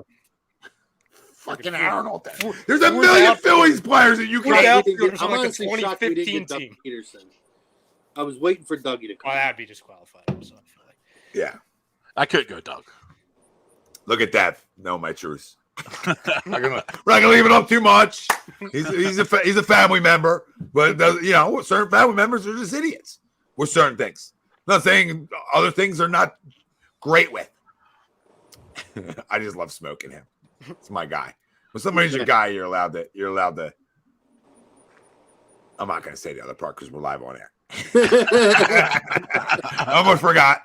Fucking Aaron Altair. There's a million Phillies players that you Four can. outfielders on I'm like a honestly shocked we didn't 2015 get Doug team. Peterson. I was waiting for Dougie to come. Well, that'd be disqualified. So I feel like. Yeah. I could go, Doug. Look at that. No, my truth. we're not gonna leave it up too much. He's a family member, but certain family members are just idiots with certain things. I'm not saying other things are not great with. I just love smoking him. It's my guy. When somebody's your guy, you're allowed to. I'm not gonna say the other part because we're live on air. I almost forgot.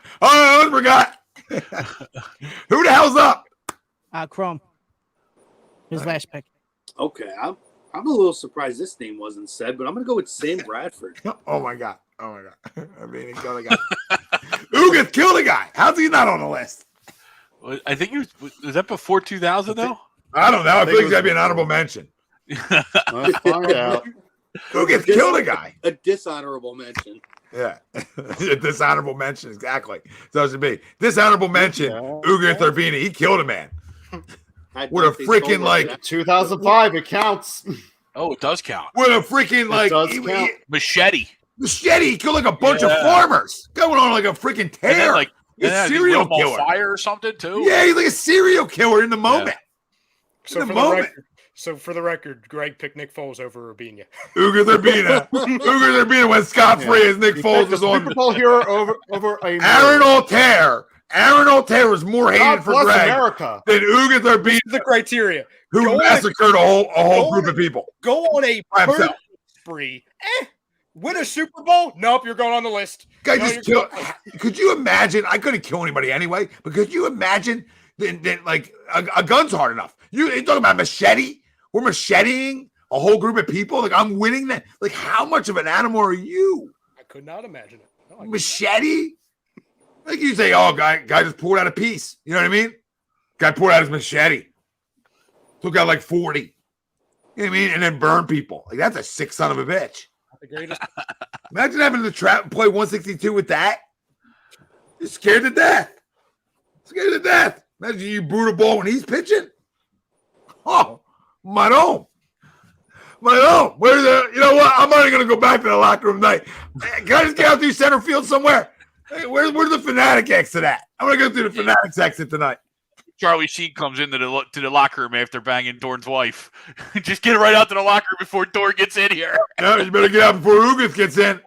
Who the hell's up? Chrome. His last pick. Okay, I'm a little surprised this name wasn't said, but I'm gonna go with Sam Bradford. Oh my god. I mean, he killed the guy. Ugas killed the guy. How's he not on the list? I think he was that before 2000 though? I don't know. I think he's gotta be an honorable mention. Let's find out. Ugas killed the guy. A dishonorable mention. Yeah. A dishonorable mention, exactly. So it should be. Dishonorable mention, Ugas Urbina. He killed a man. With a freaking like 2005, it counts. Oh, it does count. With a freaking like machete. He killed like a bunch of farmers. Going on like a freaking tear. And then, like he's a serial killer. Fire or something too. Yeah, he's like a serial killer in the moment. So for the record, Greg picked Nick Foles over Urbina. Ugas Urbina went scot-free as Nick Foles was on. Super Bowl hero over a Aaron Altair. Aaron Altair was more hated for Greg America than Ugas Urbina. The criteria. Who massacred a whole group of people. Go on a murder spree. Win a Super Bowl? Nope, you're going on the list. Guy just killed. Could you imagine? I couldn't kill anybody anyway, but could you imagine that like a gun's hard enough? You're talking about machete? We're macheting a whole group of people. Like I'm winning that. Like how much of an animal are you? I could not imagine it. No, machete? Like you say, oh, guy just pulled out a piece. You know what I mean? Guy pulled out his machete. Took out like 40. You know what I mean? And then burned people. Like that's a sick son of a bitch. Imagine having to play 162 with that. You're scared to death. Imagine you boot a ball when he's pitching. Oh, my own. Where's the? You know what? I'm not even gonna go back to the locker room tonight. Can I just get out through center field somewhere? Hey, where's the Fanatic exit at? I'm gonna go through the Fanatics exit tonight. Charlie Sheen comes into the locker room after banging Dorn's wife. Just get right out to the locker room before Dorn gets in here. No, you better get out before Ugas gets in.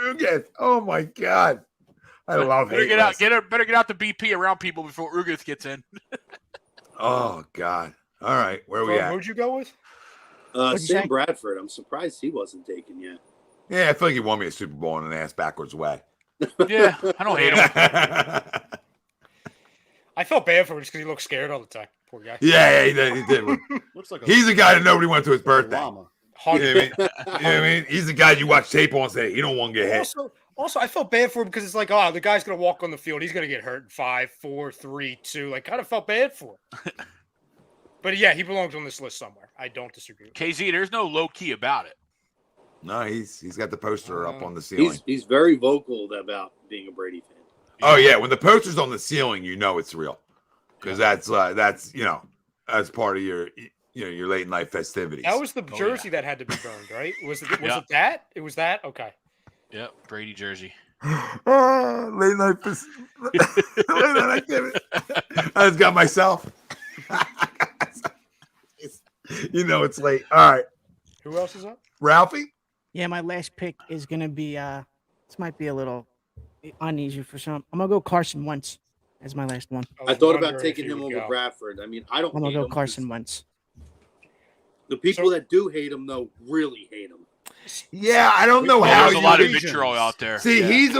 Ugas. Oh my God. I love it. Better get out the BP around people before Ugas gets in. Oh God. All right. Where are we at? Who'd you go with? Sam Bradford. I'm surprised he wasn't taken yet. Yeah, I feel like he won me a Super Bowl in an ass backwards way. Yeah, I don't hate him. I felt bad for him just because he looked scared all the time. Poor guy. Yeah, he did. Looks like he's the guy that nobody went to his birthday. Llama. You know what I mean? He's the guy you watch tape on and say, he don't want to get hit. Also, I felt bad for him because it's like, oh, the guy's going to walk on the field. He's going to get hurt in 5, 4, 3, 2. Like, kind of felt bad for him. But yeah, he belongs on this list somewhere. I don't disagree. KZ, there's no low key about it. No, he's got the poster up on the ceiling. He's very vocal about being a Brady fan. Oh yeah, when the poster's on the ceiling, you know it's real. because that's that's part of your your late night festivities. That was the jersey that had to be burned, right? Was it that? It was that? Okay. Yep, Brady jersey. Late night activity. I just got myself. It's late. All right. Who else is up? Ralphie? Yeah, my last pick is gonna be this might be a little uneasy for some. I'm gonna go Carson Wentz as my last one. I thought about taking him over Bradford. I mean, I don't. I'm gonna hate go him. Carson Wentz. The people that do hate him, though, really hate him. Yeah, I don't know how. There's a lot of vitriol out there. See, he's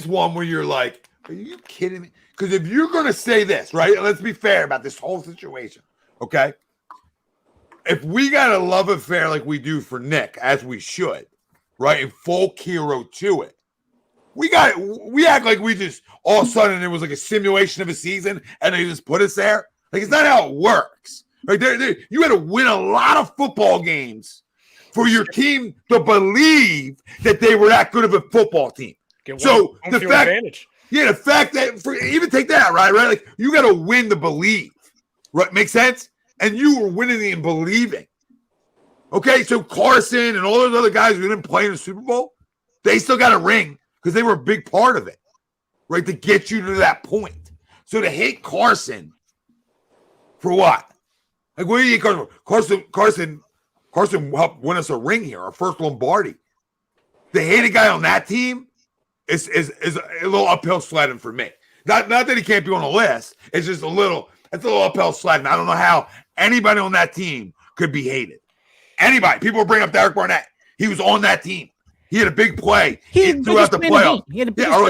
one where you're like, are you kidding me? Because if you're gonna say this, right? Let's be fair about this whole situation, okay? If we got a love affair like we do for Nick, as we should, right, and full hero to it, we act like we just all of a sudden it was like a simulation of a season and they just put us there. Like, it's not how it works. Like, you had to win a lot of football games for your team to believe that they were that good of a football team. So the fact that even take that out, right? Like, you got to win to believe, right? Make sense? And you were winning and believing. Okay, so Carson and all those other guys who didn't play in the Super Bowl, they still got a ring because they were a big part of it, right? To get you to that point. So to hate Carson for what? Like, what do you hate Carson? Carson helped win us a ring here, our first Lombardi. The hated guy on that team is a little uphill sledding for me. Not that he can't be on the list. It's just a little uphill sledding. I don't know how anybody on that team could be hated. Anybody. People will bring up Derek Barnett. He was on that team. He had a big play throughout the playoffs.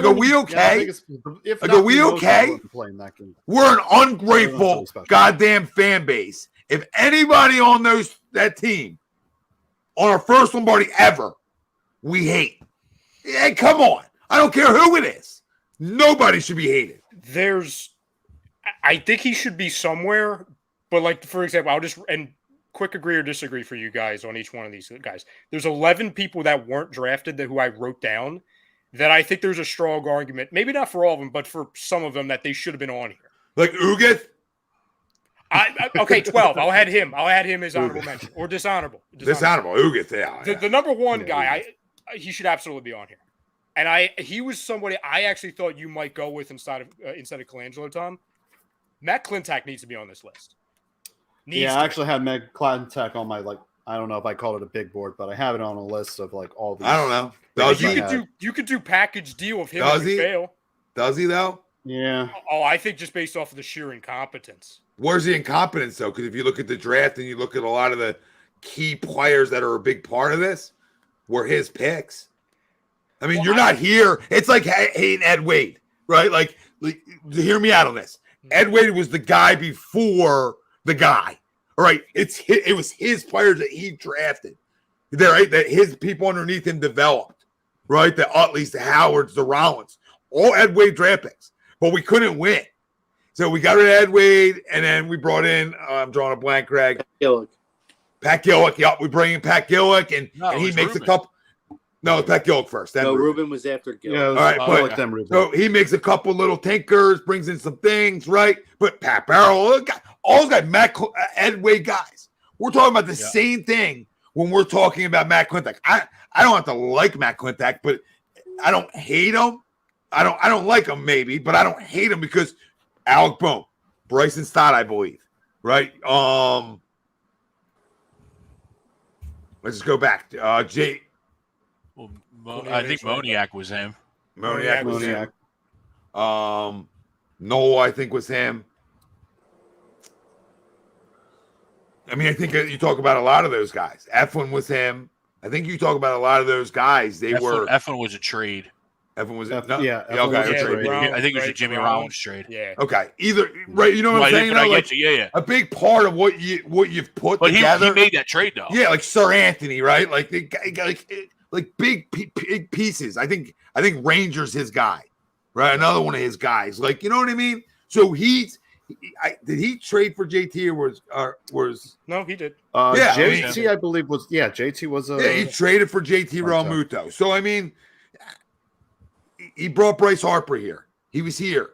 Are we okay? Are we okay? We're an ungrateful goddamn fan base. If anybody on that team, on our first Lombardi ever, we hate. Hey, come on. I don't care who it is. Nobody should be hated. I think he should be somewhere, but like, for example, quick agree or disagree for you guys on each one of these guys. There's 11 people that weren't drafted who I wrote down that I think there's a strong argument, maybe not for all of them, but for some of them that they should have been on here. Like Uguth? Okay, 12. I'll add him as honorable mention or dishonorable. Dishonorable. Uguth, yeah. The number one guy, he should absolutely be on here. And he was somebody I actually thought you might go with instead of Colangelo, Tom. Matt Klintak needs to be on this list. I actually had Matt Klintak on my, I don't know if I called it a big board, but I have it on a list of all these. I don't know. You could do package deal of him. Does he fail. Does he though? Yeah. Oh, I think just based off of the sheer incompetence. Where's the incompetence though? Because if you look at the draft and you look at a lot of the key players that are a big part of this, were his picks. I mean, you're not here. It's like hating Ed Wade, right? Like, hear me out on this. Ed Wade was the guy before the guy. All right, it was his players that he drafted, right? That his people underneath him developed, right? The Utleys, the Howards, the Rollins, all Ed Wade draft picks, but we couldn't win. So we got rid of Ed Wade, and then we brought in. I'm drawing a blank, Greg. Pat Gillick. Yep, we bring in Pat Gillick, and he makes Reuben. a couple. No, it's Pat Gillick first. Then Reuben was after Gillick. Yeah, all right, so he makes a couple little tinkers, brings in some things, right? But Pat Barrow, all guys, Ed Wade guys. We're talking about the same thing when we're talking about Matt Klintak. I don't have to like Matt Klintak, but I don't hate him. I don't like him maybe, but I don't hate him because Alec Bohm, Bryson Stott, I believe, right? Let's just go back. Jay. Well, I think Moniak was him. Moniak was him. Noel, I think, was him. I mean, I think you talk about a lot of those guys. Eflin was him. I think you talk about a lot of those guys. Eflin was a trade. Eflin was trade. I think it was a Jimmy Rollins trade. Yeah. Okay. Either right. You know what I'm saying? I get you. Yeah. A big part of what you've put together. He made that trade though. Yeah, like Sir Anthony, right? Like they like big pieces. I think Ranger's his guy, right? Another one of his guys. Like, you know what I mean? So did he trade for JT or was no? He did. JT, I believe was JT was he traded for JT Realmuto. So I mean, he brought Bryce Harper here. He was here.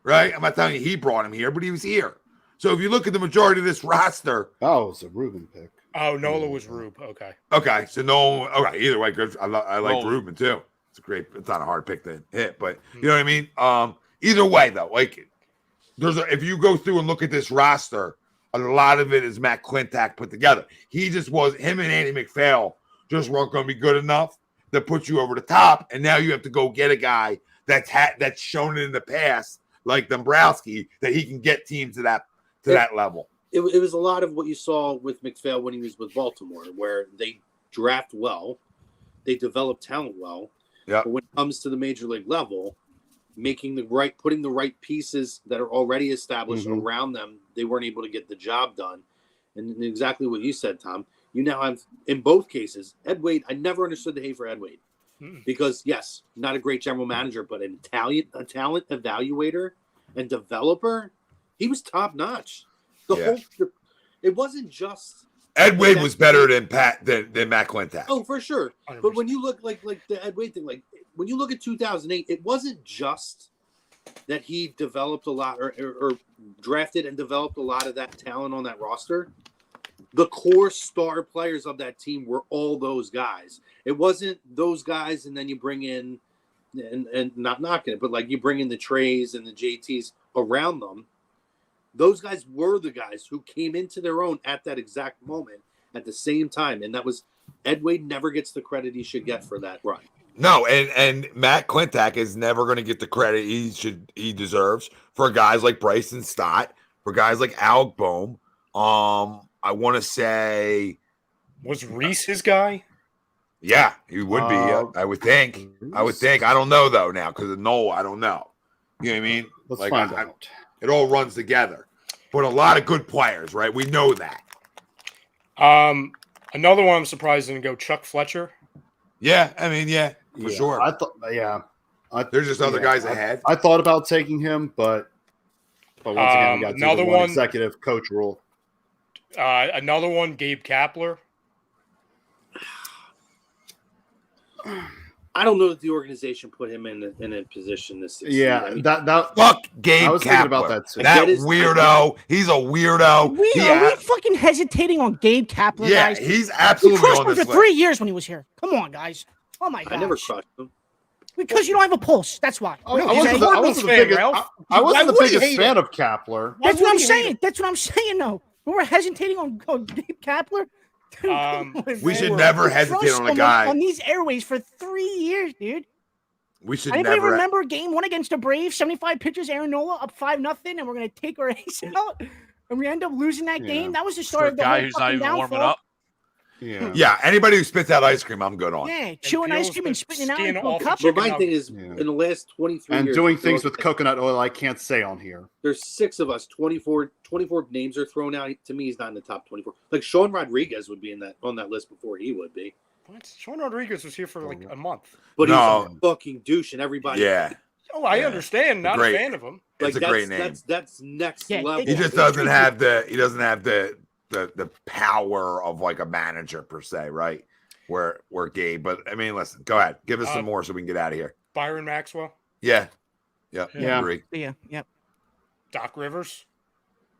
right? I'm not telling you he brought him here, but he was here. So if you look at the majority of this roster, Oh, it's a Ruben pick. Oh, Nola was Rube. Okay. okay, so no, okay, either way, good. I like Roll. Ruben too. It's not a hard pick to hit, but you know what I mean. Either way though, like if you go through and look at this roster, a lot of it is Matt Klintak put together. He just was him and Andy McPhail just weren't going to be good enough to put you over the top, and now you have to go get a guy that's shown it in the past, like Dombrowski, that he can get teams to that level. It was a lot of what you saw with McPhail when he was with Baltimore, where they draft well, they develop talent well. Yeah. But when it comes to the major league level, putting the right pieces that are already established around them, they weren't able to get the job done. And exactly what you said, Tom. You now have, in both cases, Ed Wade. I never understood the hate for Ed Wade because, yes, not a great general manager, but a talent evaluator and developer. He was top notch. It wasn't just Ed Wade was better than Matt Klintak. Oh, for sure. 100%. But when you look like the Ed Wade thing, like when you look at 2008, it wasn't just that he developed a lot or drafted and developed a lot of that talent on that roster. The core star players of that team were all those guys. It wasn't those guys, and then you bring in and not knocking it, but like you bring in the Treys and the JTs around them. Those guys were the guys who came into their own at that exact moment at the same time. And that was Ed Wade never gets the credit he should get for that run. No, and Matt Klintak is never going to get the credit he deserves for guys like Bryson Stott, for guys like Alec Boehm. I want to say, was Reese his guy? Yeah, he would be. I would think. I don't know though now because of Noel. I don't know. You know what I mean? Let's find out. It all runs together, but a lot of good players, right? We know that. Another one I'm surprised didn't go Chuck Fletcher. Yeah, I mean, for sure. I thought, there's just other guys ahead. I thought about taking him, but once again, we got another one executive coach rule. Another one, Gabe Kapler. I don't know that the organization put him in a position this season. Yeah, I mean, that fuck Gabe I was Kapler. thinking about that too. That weirdo. He's a weirdo. Are we fucking hesitating on Gabe Kapler, Yeah, guys? he's We absolutely crushed on him this for list. 3 years when he was here. Come on, guys. Oh my god. I never crushed him. Because you don't have a pulse. That's why. I wasn't the biggest fan of Kapler. That's what I'm saying. That's what I'm saying, though. We were hesitating on Gabe Kapler. We should never hesitate on a guy. On these airways for 3 years, dude. We should Anybody never remember game one against the Braves? 75 pitches, Aaron Nola up 5-0, and we're gonna take our ace out, and we end up losing that game. That was the start of the guy whole who's not fucking even downfall. warming up. Yeah, anybody who spits out ice cream, I'm good on. Yeah, chewing ice cream and spitting it out into a cup. But my thing is, in the last 23 And years, doing things with coconut oil I can't say on here. there's 6 of us. 24 names are thrown out. To me, he's not in the top 24. Like Sean Rodriguez would be on that list before he would be. What? Sean Rodriguez was here for like a month. But he's a fucking douche, and everybody. Yeah. Oh, I understand. Not a fan of him. It's a great name. That's next level. He just doesn't have the power of like a manager per se, right? Where Gabe, but I mean, listen, go ahead, give us some more so we can get out of here. Byron Maxwell. Yeah. Agree. Yeah. Yep. Doc Rivers.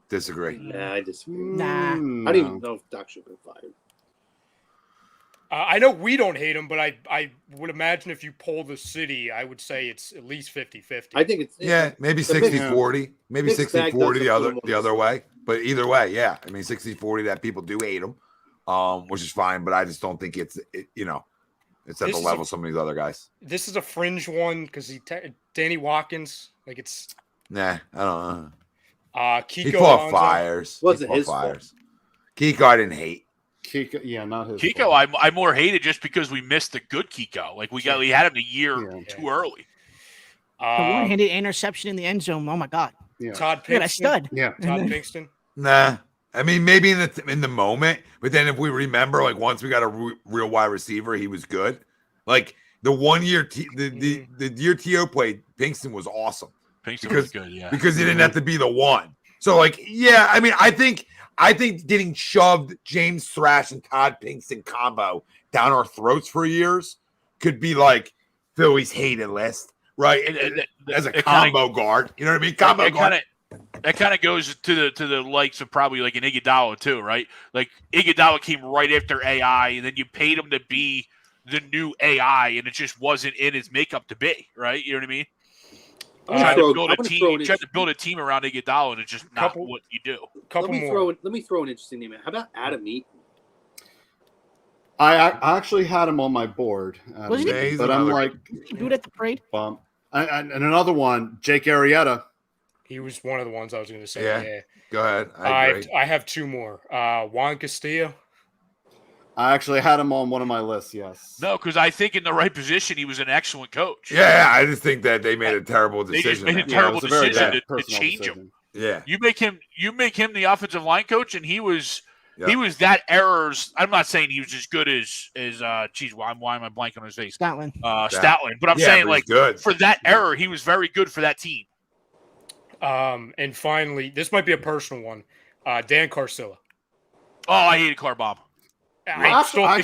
Disagree. Nah, I disagree. Nah. I don't even know if Doc should have been fired. I know we don't hate him, but I would imagine if you poll the city, I would say it's at least 50-50. I think it's maybe 60-40, maybe mixed bag 60-40 the other way. But either way, yeah, I mean 60-40 that people do hate him, which is fine. But I just don't think it's at the level of some of these other guys. This is a fringe one because Danny Watkins, like it's. Nah, I don't know. Kiko He fought Alonso. fires. Wasn't He his fought fault. fires. Kiko, I didn't hate. Kiko, not his. Kiko, I more hated just because we missed the good Kiko. Like we had him a year too early. The one-handed interception in the end zone. Oh my god. Yeah. Todd Look at Pinkston. that stud. Yeah. Todd Pinkston. Nah, I mean maybe in the moment, but then if we remember, like once we got a real wide receiver, he was good. Like the 1 year, the year T.O. played, Pinkston was awesome. Pinkston was good, yeah, because he didn't have to be the one. So like, yeah, I mean, I think getting shoved James Thrash and Todd Pinkston combo down our throats for years could be like Philly's hated list, right? As a combo guard, you know what I mean? Combo guard. That kind of goes to the likes of probably like an Iguodala too, right? Like Iguodala came right after AI, and then you paid him to be the new AI, and it just wasn't in his makeup to be, right? You know what I mean? Tried to build a team around Iguodala, and it's just not what you do. Let me throw an interesting name in. How about Adam Eaton? I actually had him on my board, but I'm like, do it at the parade. And another one, Jake Arrieta. He was one of the ones I was going to say. Yeah. Go ahead. I have two more. Juan Castillo. I actually had him on one of my lists. Yes. No, because I think in the right position, he was an excellent coach. Yeah, I just think that they made a terrible decision. They just made a terrible decision to change him. Yeah. You make him the offensive line coach, and he was that errors. I'm not saying he was as good as why am I blanking on his face? Stoutland. Stoutland. But I'm saying like good. For that error, he was very good for that team. And finally, this might be a personal one. Dan Carcillo. Oh, I hated Carbomb. I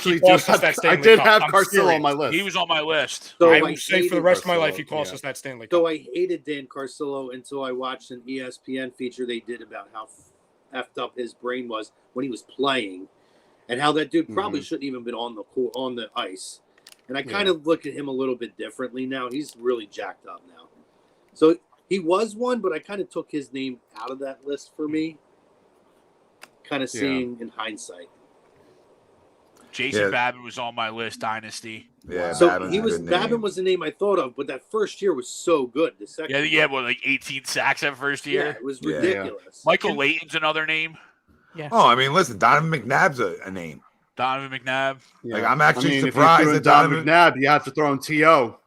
did have Carcillo on my list. He was on my list. So I will say for the rest of my life, he cost us that Stanley Cup. So I hated Dan Carcillo until I watched an ESPN feature they did about how effed up his brain was when he was playing, and how that dude probably shouldn't even been on the ice. And I kind of look at him a little bit differently now. He's really jacked up now. So he was one, but I kind of took his name out of that list for me. Kind of seeing in hindsight. Jason Babin was on my list, Dynasty. Yeah, so Babin was the name I thought of, but that first year was so good. The second, like 18 sacks that first year. Yeah, it was ridiculous. Yeah. Michael Layton's another name. Yeah. Oh, I mean, listen, Donovan McNabb's a name. Donovan McNabb. Yeah. Like I'm actually surprised that Donovan McNabb. You have to throw in T.O.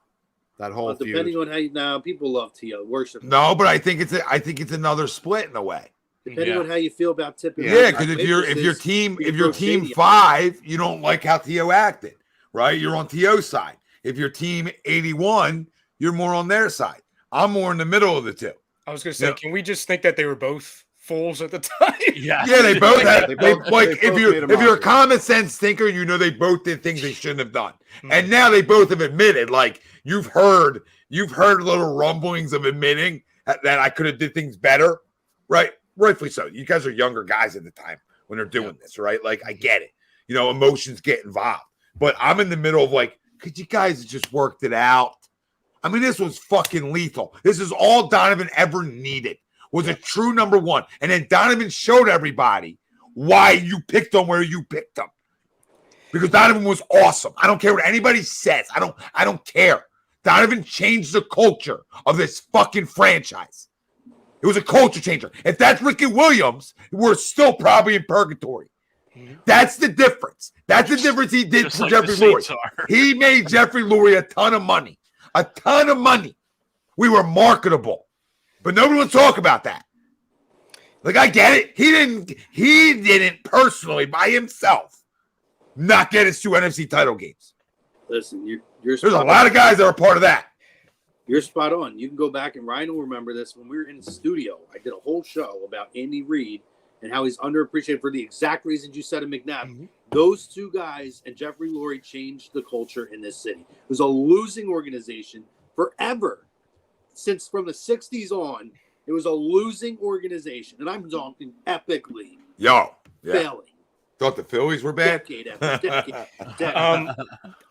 That whole depending on how now people love T.O. worship. No, but I think it's another split in a way. Depending on how you feel about tipping. Yeah, because if your team 5, you don't like how T.O. acted, right? You're on T.O.'s side. If your team 81, you're more on their side. I'm more in the middle of the two. I was going to say, can we just think that they were both fools at the time? Yeah, they both had. If you're a common sense thinker, you know they both did things they shouldn't have done, and now they both have admitted. Like you've heard little rumblings of admitting that I could have did things better, right? Rightfully so. You guys are younger guys at the time when they're doing this, right? Like, I get it. Emotions get involved. But I'm in the middle of like, could you guys have just worked it out? I mean, this was fucking lethal. This is all Donovan ever needed, was a true number one. And then Donovan showed everybody why you picked him where you picked him. Because Donovan was awesome. I don't care what anybody says. I don't care. Donovan changed the culture of this fucking franchise. It was a culture changer. If that's Ricky Williams, we're still probably in purgatory. That's the difference. That's the difference he did for Jeffrey Lurie. He made Jeffrey Lurie a ton of money. A ton of money. We were marketable. But nobody wants to talk about that. Like, I get it. He didn't personally, by himself, not get us 2 NFC title games. Listen, there's a lot of guys that are part of that. You're spot on. You can go back, and Ryan will remember this. When we were in the studio, I did a whole show about Andy Reid and how he's underappreciated for the exact reasons you said in McNabb. Mm-hmm. Those two guys and Jeffrey Lurie changed the culture in this city. It was a losing organization forever. Since from the 60s on, it was a losing organization. And I'm talking epically. Failing. Thought the Phillies were bad? Decade.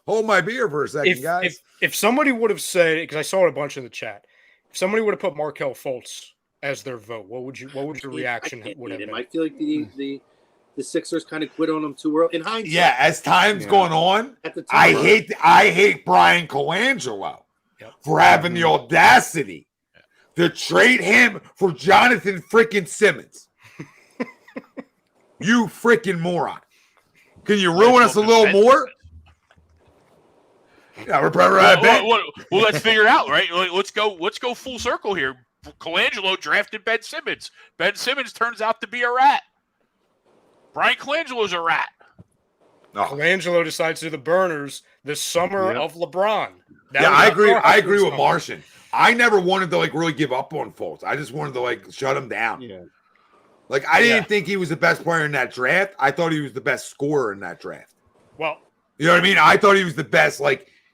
Hold my beer for a second, guys. If somebody would have said, because I saw it a bunch in the chat, if somebody would have put Markelle Fultz as their vote, what would your reaction would have been? I feel like the Sixers kind of quit on him too early. In hindsight, yeah, as time's going on, at the time, I hate Brian Colangelo for having the audacity to trade him for Jonathan freaking Simmons. You freaking moron. Can you ruin us a little more? Yeah, we're probably right. Well, let's figure it out, right? Let's go full circle here. Colangelo drafted Ben Simmons. Ben Simmons turns out to be a rat. Brian Colangelo's a rat. Colangelo decides to do the burners this summer of LeBron. I agree with Martian. I never wanted to really give up on Fultz. I just wanted to shut him down. Yeah. I didn't think he was the best player in that draft. I thought he was the best scorer in that draft. Well, you know what I mean? I thought he was the best.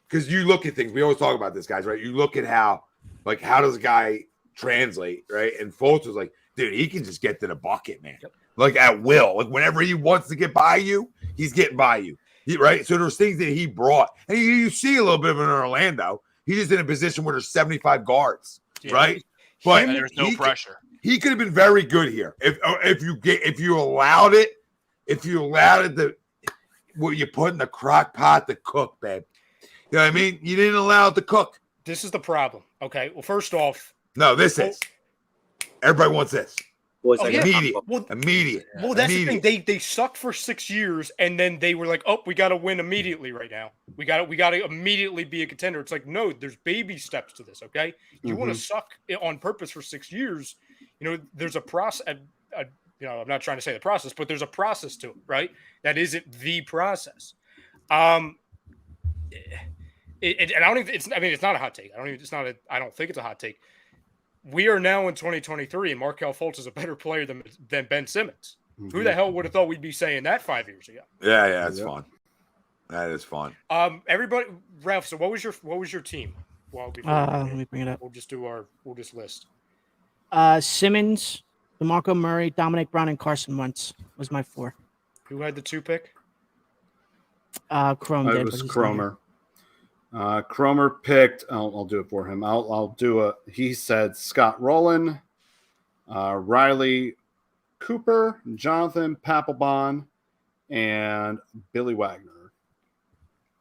because you look at things. We always talk about this, guys, right? You look at how does a guy translate, right? And Fultz was like, dude, he can just get to the bucket, man. Like at will. Like whenever he wants to get by you, he's getting by you. Right? So there's things that he brought. And you see a little bit of it in Orlando. He's just in a position where there's 75 guards, right? But there's no pressure. He could have been very good here if you allowed it what you put in the crock pot to cook, babe. You know what I mean? You didn't allow it to cook. This is the problem. Okay. Well, first off, everybody wants this. Immediate. Well, that's the thing. They sucked for 6 years, and then they were like, "Oh, we got to win immediately right now. We got to immediately be a contender." It's like, no, there's baby steps to this. Okay, you want to suck on purpose for 6 years. You know, there's a process. You know, I'm not trying to say the process, but there's a process to it, right? That isn't the process. And I don't even. It's not a hot take. I don't think it's a hot take. We are now in 2023, and Markelle Fultz is a better player than Ben Simmons. Who the hell would have thought we'd be saying that 5 years ago? Yeah, it's fun. That is fun. Everybody, Ralph. So what was your team? Well, let me bring it up. We'll just list. Simmons, DeMarco Murray, Dominic Brown, and Carson Wentz was my 4. Who had the 2 pick? Chrome did. It was Cromer. Cromer picked. I'll do it for him. I'll do he said Scott Rowland, Riley Cooper, Jonathan Papelbon, and Billy Wagner.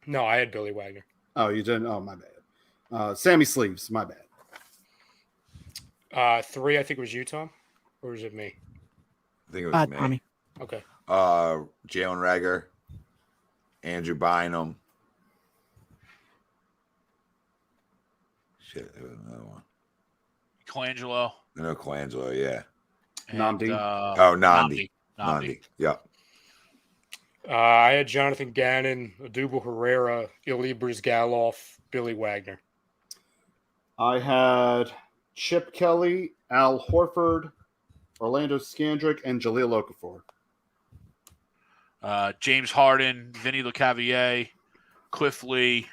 No, I had Billy Wagner. Oh, you didn't? Oh, my bad. Sammy Sleeves. My bad. 3, I think it was you, Tom, or was it me? I think it was me. Tommy. Okay. Jalen Reagor, Andrew Bynum. Shit, there was another one. Colangelo. No, Colangelo, yeah. Nandi. Nandi. Yep. I had Jonathan Gannon, Adubel Herrera, Ilya Galoff, Billy Wagner. I had Chip Kelly, Al Horford, Orlando Scandrick, and Jaleel Okafor. James Harden, Vinny LeCavier, Cliff Lee,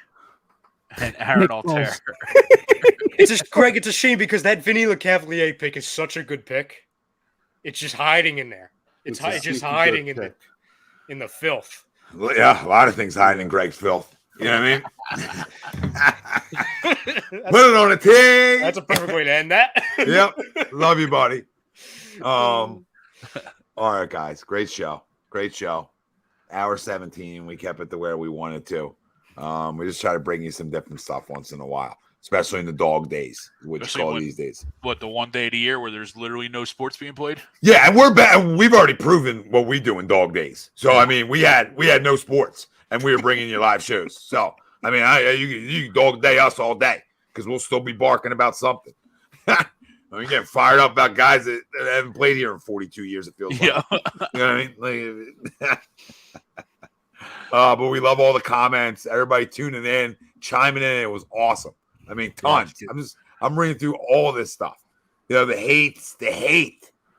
and Aaron Altair. Greg, it's a shame because that Vinny LeCavalier pick is such a good pick. It's just hiding in there. It's just hiding in the filth. Yeah, a lot of things hiding in Greg's filth. You know what I mean? Put it on a tee. That's a perfect way to end that. Yep. Love you, buddy. All right, guys. Great show. Hour 17. We kept it to where we wanted to. We just try to bring you some different stuff once in a while, especially in the dog days, what you call these days. What, the one day of the year where there's literally no sports being played? Yeah, and we've already proven what we do in dog days. So I mean, we had no sports, and we were bringing you live shows. So I mean, you can dog day us all day because we'll still be barking about something. I'm getting fired up about guys that haven't played here in 42 years. It feels like. Yeah. You know what I mean? But we love all the comments. Everybody tuning in, chiming in. It was awesome. I mean, tons. I'm reading through all this stuff. You know, the hate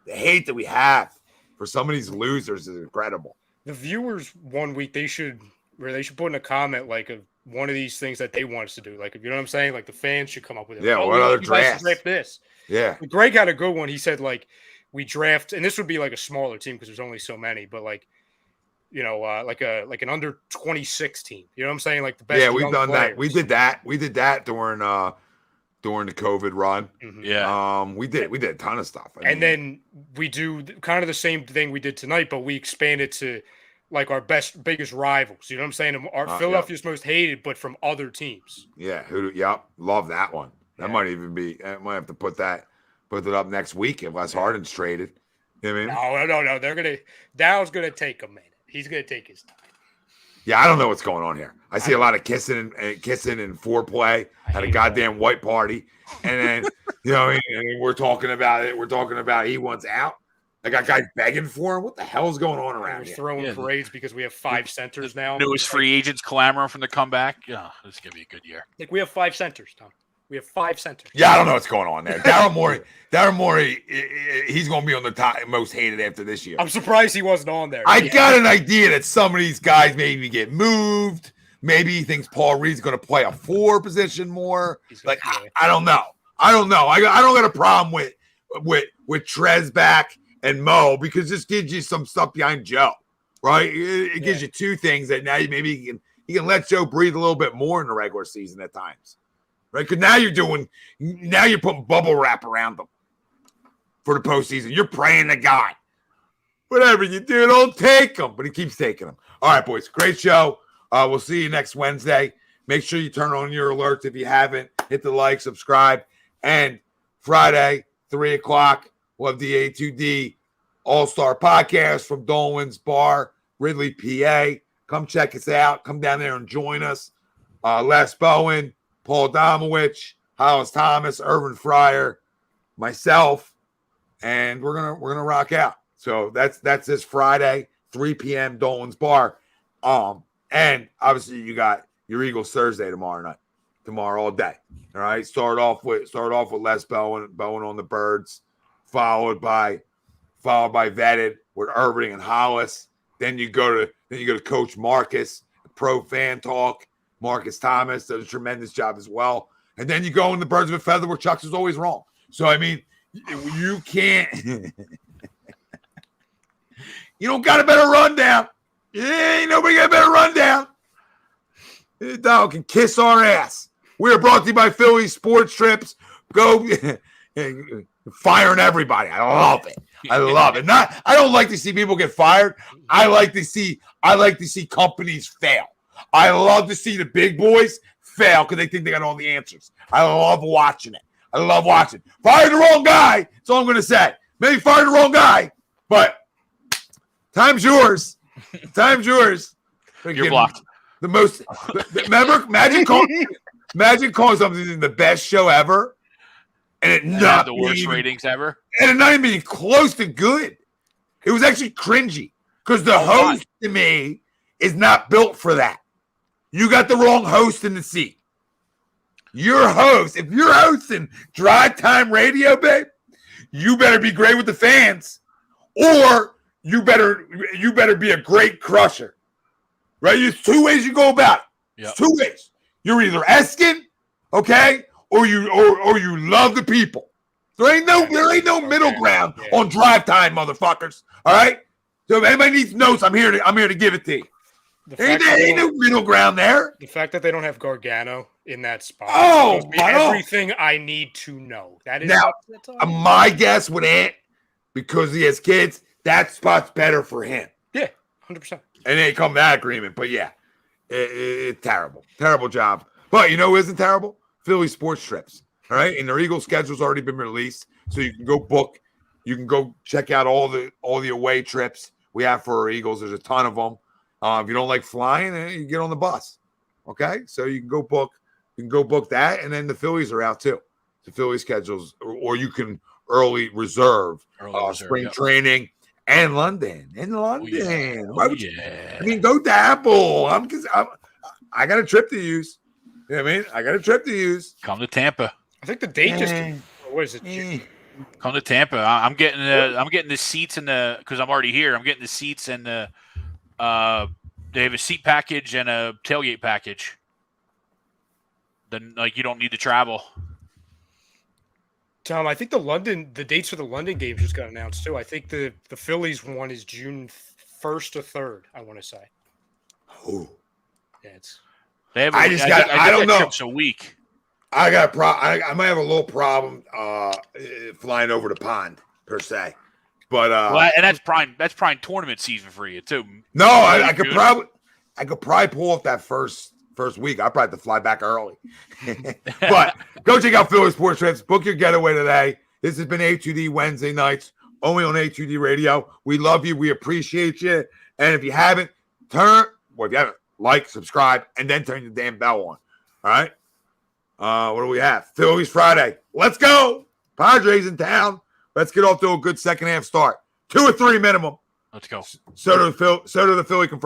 that we have for some of these losers is incredible. The viewers 1 week they should put in a comment like one of these things that they want us to do. Like, you know what I'm saying? Like the fans should come up with it. Yeah, what other drafts? Draft this. Yeah. Greg had a good one. He said like we draft, and this would be like a smaller team because there's only so many, but like, you know, like an under 26 team. You know what I'm saying? Like the best. Yeah, we've done players. that. We did that during the COVID run. Mm-hmm. Yeah. We did a ton of stuff. And then we do kind of the same thing we did tonight, but we expand it to like our biggest rivals. You know what I'm saying? Our Philadelphia's most hated, but from other teams. Yeah. Love that one. That might even be. I might have to put it up next week unless Harden's traded. You know what I mean? No. Dow's gonna take a minute. He's gonna take his time. Yeah, I don't know what's going on here. I see a lot of kissing and foreplay at a goddamn white party, and then and we're talking about it. We're talking about he wants out. I got guys begging for him. What the hell is going on around here? Throwing parades because we have 5 centers now. Newest free agents clamoring from the comeback. Yeah, this is gonna be a good year. Like we have 5 centers, Tom. We have 5 centers. Yeah, I don't know what's going on there. Daryl Morey, he's going to be on the top most hated after this year. I'm surprised he wasn't on there. I got an idea that some of these guys maybe get moved. Maybe he thinks Paul Reed's going to play a 4 position more. Like, I don't know. I don't got a problem with Trez back and Mo, because this gives you some stuff behind Joe, right? It gives you 2 things that now maybe he can let Joe breathe a little bit more in the regular season at times, right? Because now you're putting bubble wrap around them for the postseason. You're praying to God. Whatever you do, don't take them. But he keeps taking them. All right, boys. Great show. We'll see you next Wednesday. Make sure you turn on your alerts if you haven't. Hit the like, subscribe. And Friday, 3 o'clock, we'll have the A2D All-Star Podcast from Dolan's Bar, Ridley, PA. Come check us out. Come down there and join us. Les Bowen, Paul Domowich, Hollis Thomas, Irvin Fryer, myself, and we're gonna rock out. So that's this Friday, 3 p.m. Dolan's Bar. And obviously you got your Eagles Thursday tomorrow all day. All right. Start off with Les Bowen on the Birds, followed by Vetted with Irving and Hollis. Then you go to Coach Marcus, Pro Fan Talk. Marcus Thomas does a tremendous job as well. And then you go in the Birds of a Feather where Chuck's is always wrong. So I mean, you can't you don't got a better rundown. Ain't nobody got a better rundown. This dog can kiss our ass. We are brought to you by Phillies Sports Trips. Go firing everybody. I love it. I love it. I don't like to see people get fired. I like to see companies fail. I love to see the big boys fail because they think they got all the answers. I love watching it. Fired the wrong guy. That's all I'm going to say. Maybe fired the wrong guy, but time's yours. You're blocked. Remember, imagine calling something the best show ever, and it not the worst ratings ever, and it not even being close to good. It was actually cringy because the host to me is not built for that. You got the wrong host in the seat. Your host, if you're hosting drive time radio, babe, you better be great with the fans, or you better be a great crusher. Right? There's 2 ways you go about it. Yep. 2 ways. You're either Eskin, okay, or you love the people. There ain't no middle ground on drive time, motherfuckers. All right. So if anybody needs notes, I'm here to give it to you. Ain't no middle ground there. The fact that they don't have Gargano in that spot. Oh, everything I need to know. That is now my guess with Ant, because he has kids, that spot's better for him. Yeah, 100%. And they come to that agreement. But yeah, it's terrible. Terrible job. But you know who isn't terrible? Philly Sports Trips. All right. And their Eagles schedule's already been released. So you can go book. You can go check out all the away trips we have for our Eagles. There's a ton of them. If you don't like flying, you get on the bus. Okay. So you can go book. You can go book that. And then the Phillies are out too. The Philly schedules, or you can early reserve spring training. And London. Oh, yeah. I mean, go dabble. I got a trip to use. You know what I mean? I got a trip to use. Come to Tampa. I think the date just what is it? Come to Tampa. I'm getting the seats because I'm already here. I'm getting the seats and they have a seat package and a tailgate package. Then you don't need to travel. Tom, I think the dates for the London games just got announced too. I think the Phillies one is June 1st or 3rd, I want to say. Oh. Yeah, it's I don't know. Trip's a week. I got I might have a little problem flying over the pond per se. But and that's prime tournament season for you too. No, I could probably pull off that first week. I probably have to fly back early. But go check out Philly Sports Trips. Book your getaway today. This has been A2D Wednesday nights, only on A2D Radio. We love you. We appreciate you. And if you haven't, like, subscribe, and then turn your damn bell on. All right? What do we have? Phillies Friday. Let's go. Padres in town. Let's get off to a good second half start. 2 or 3 minimum. Let's go. So do the Philly confirmed.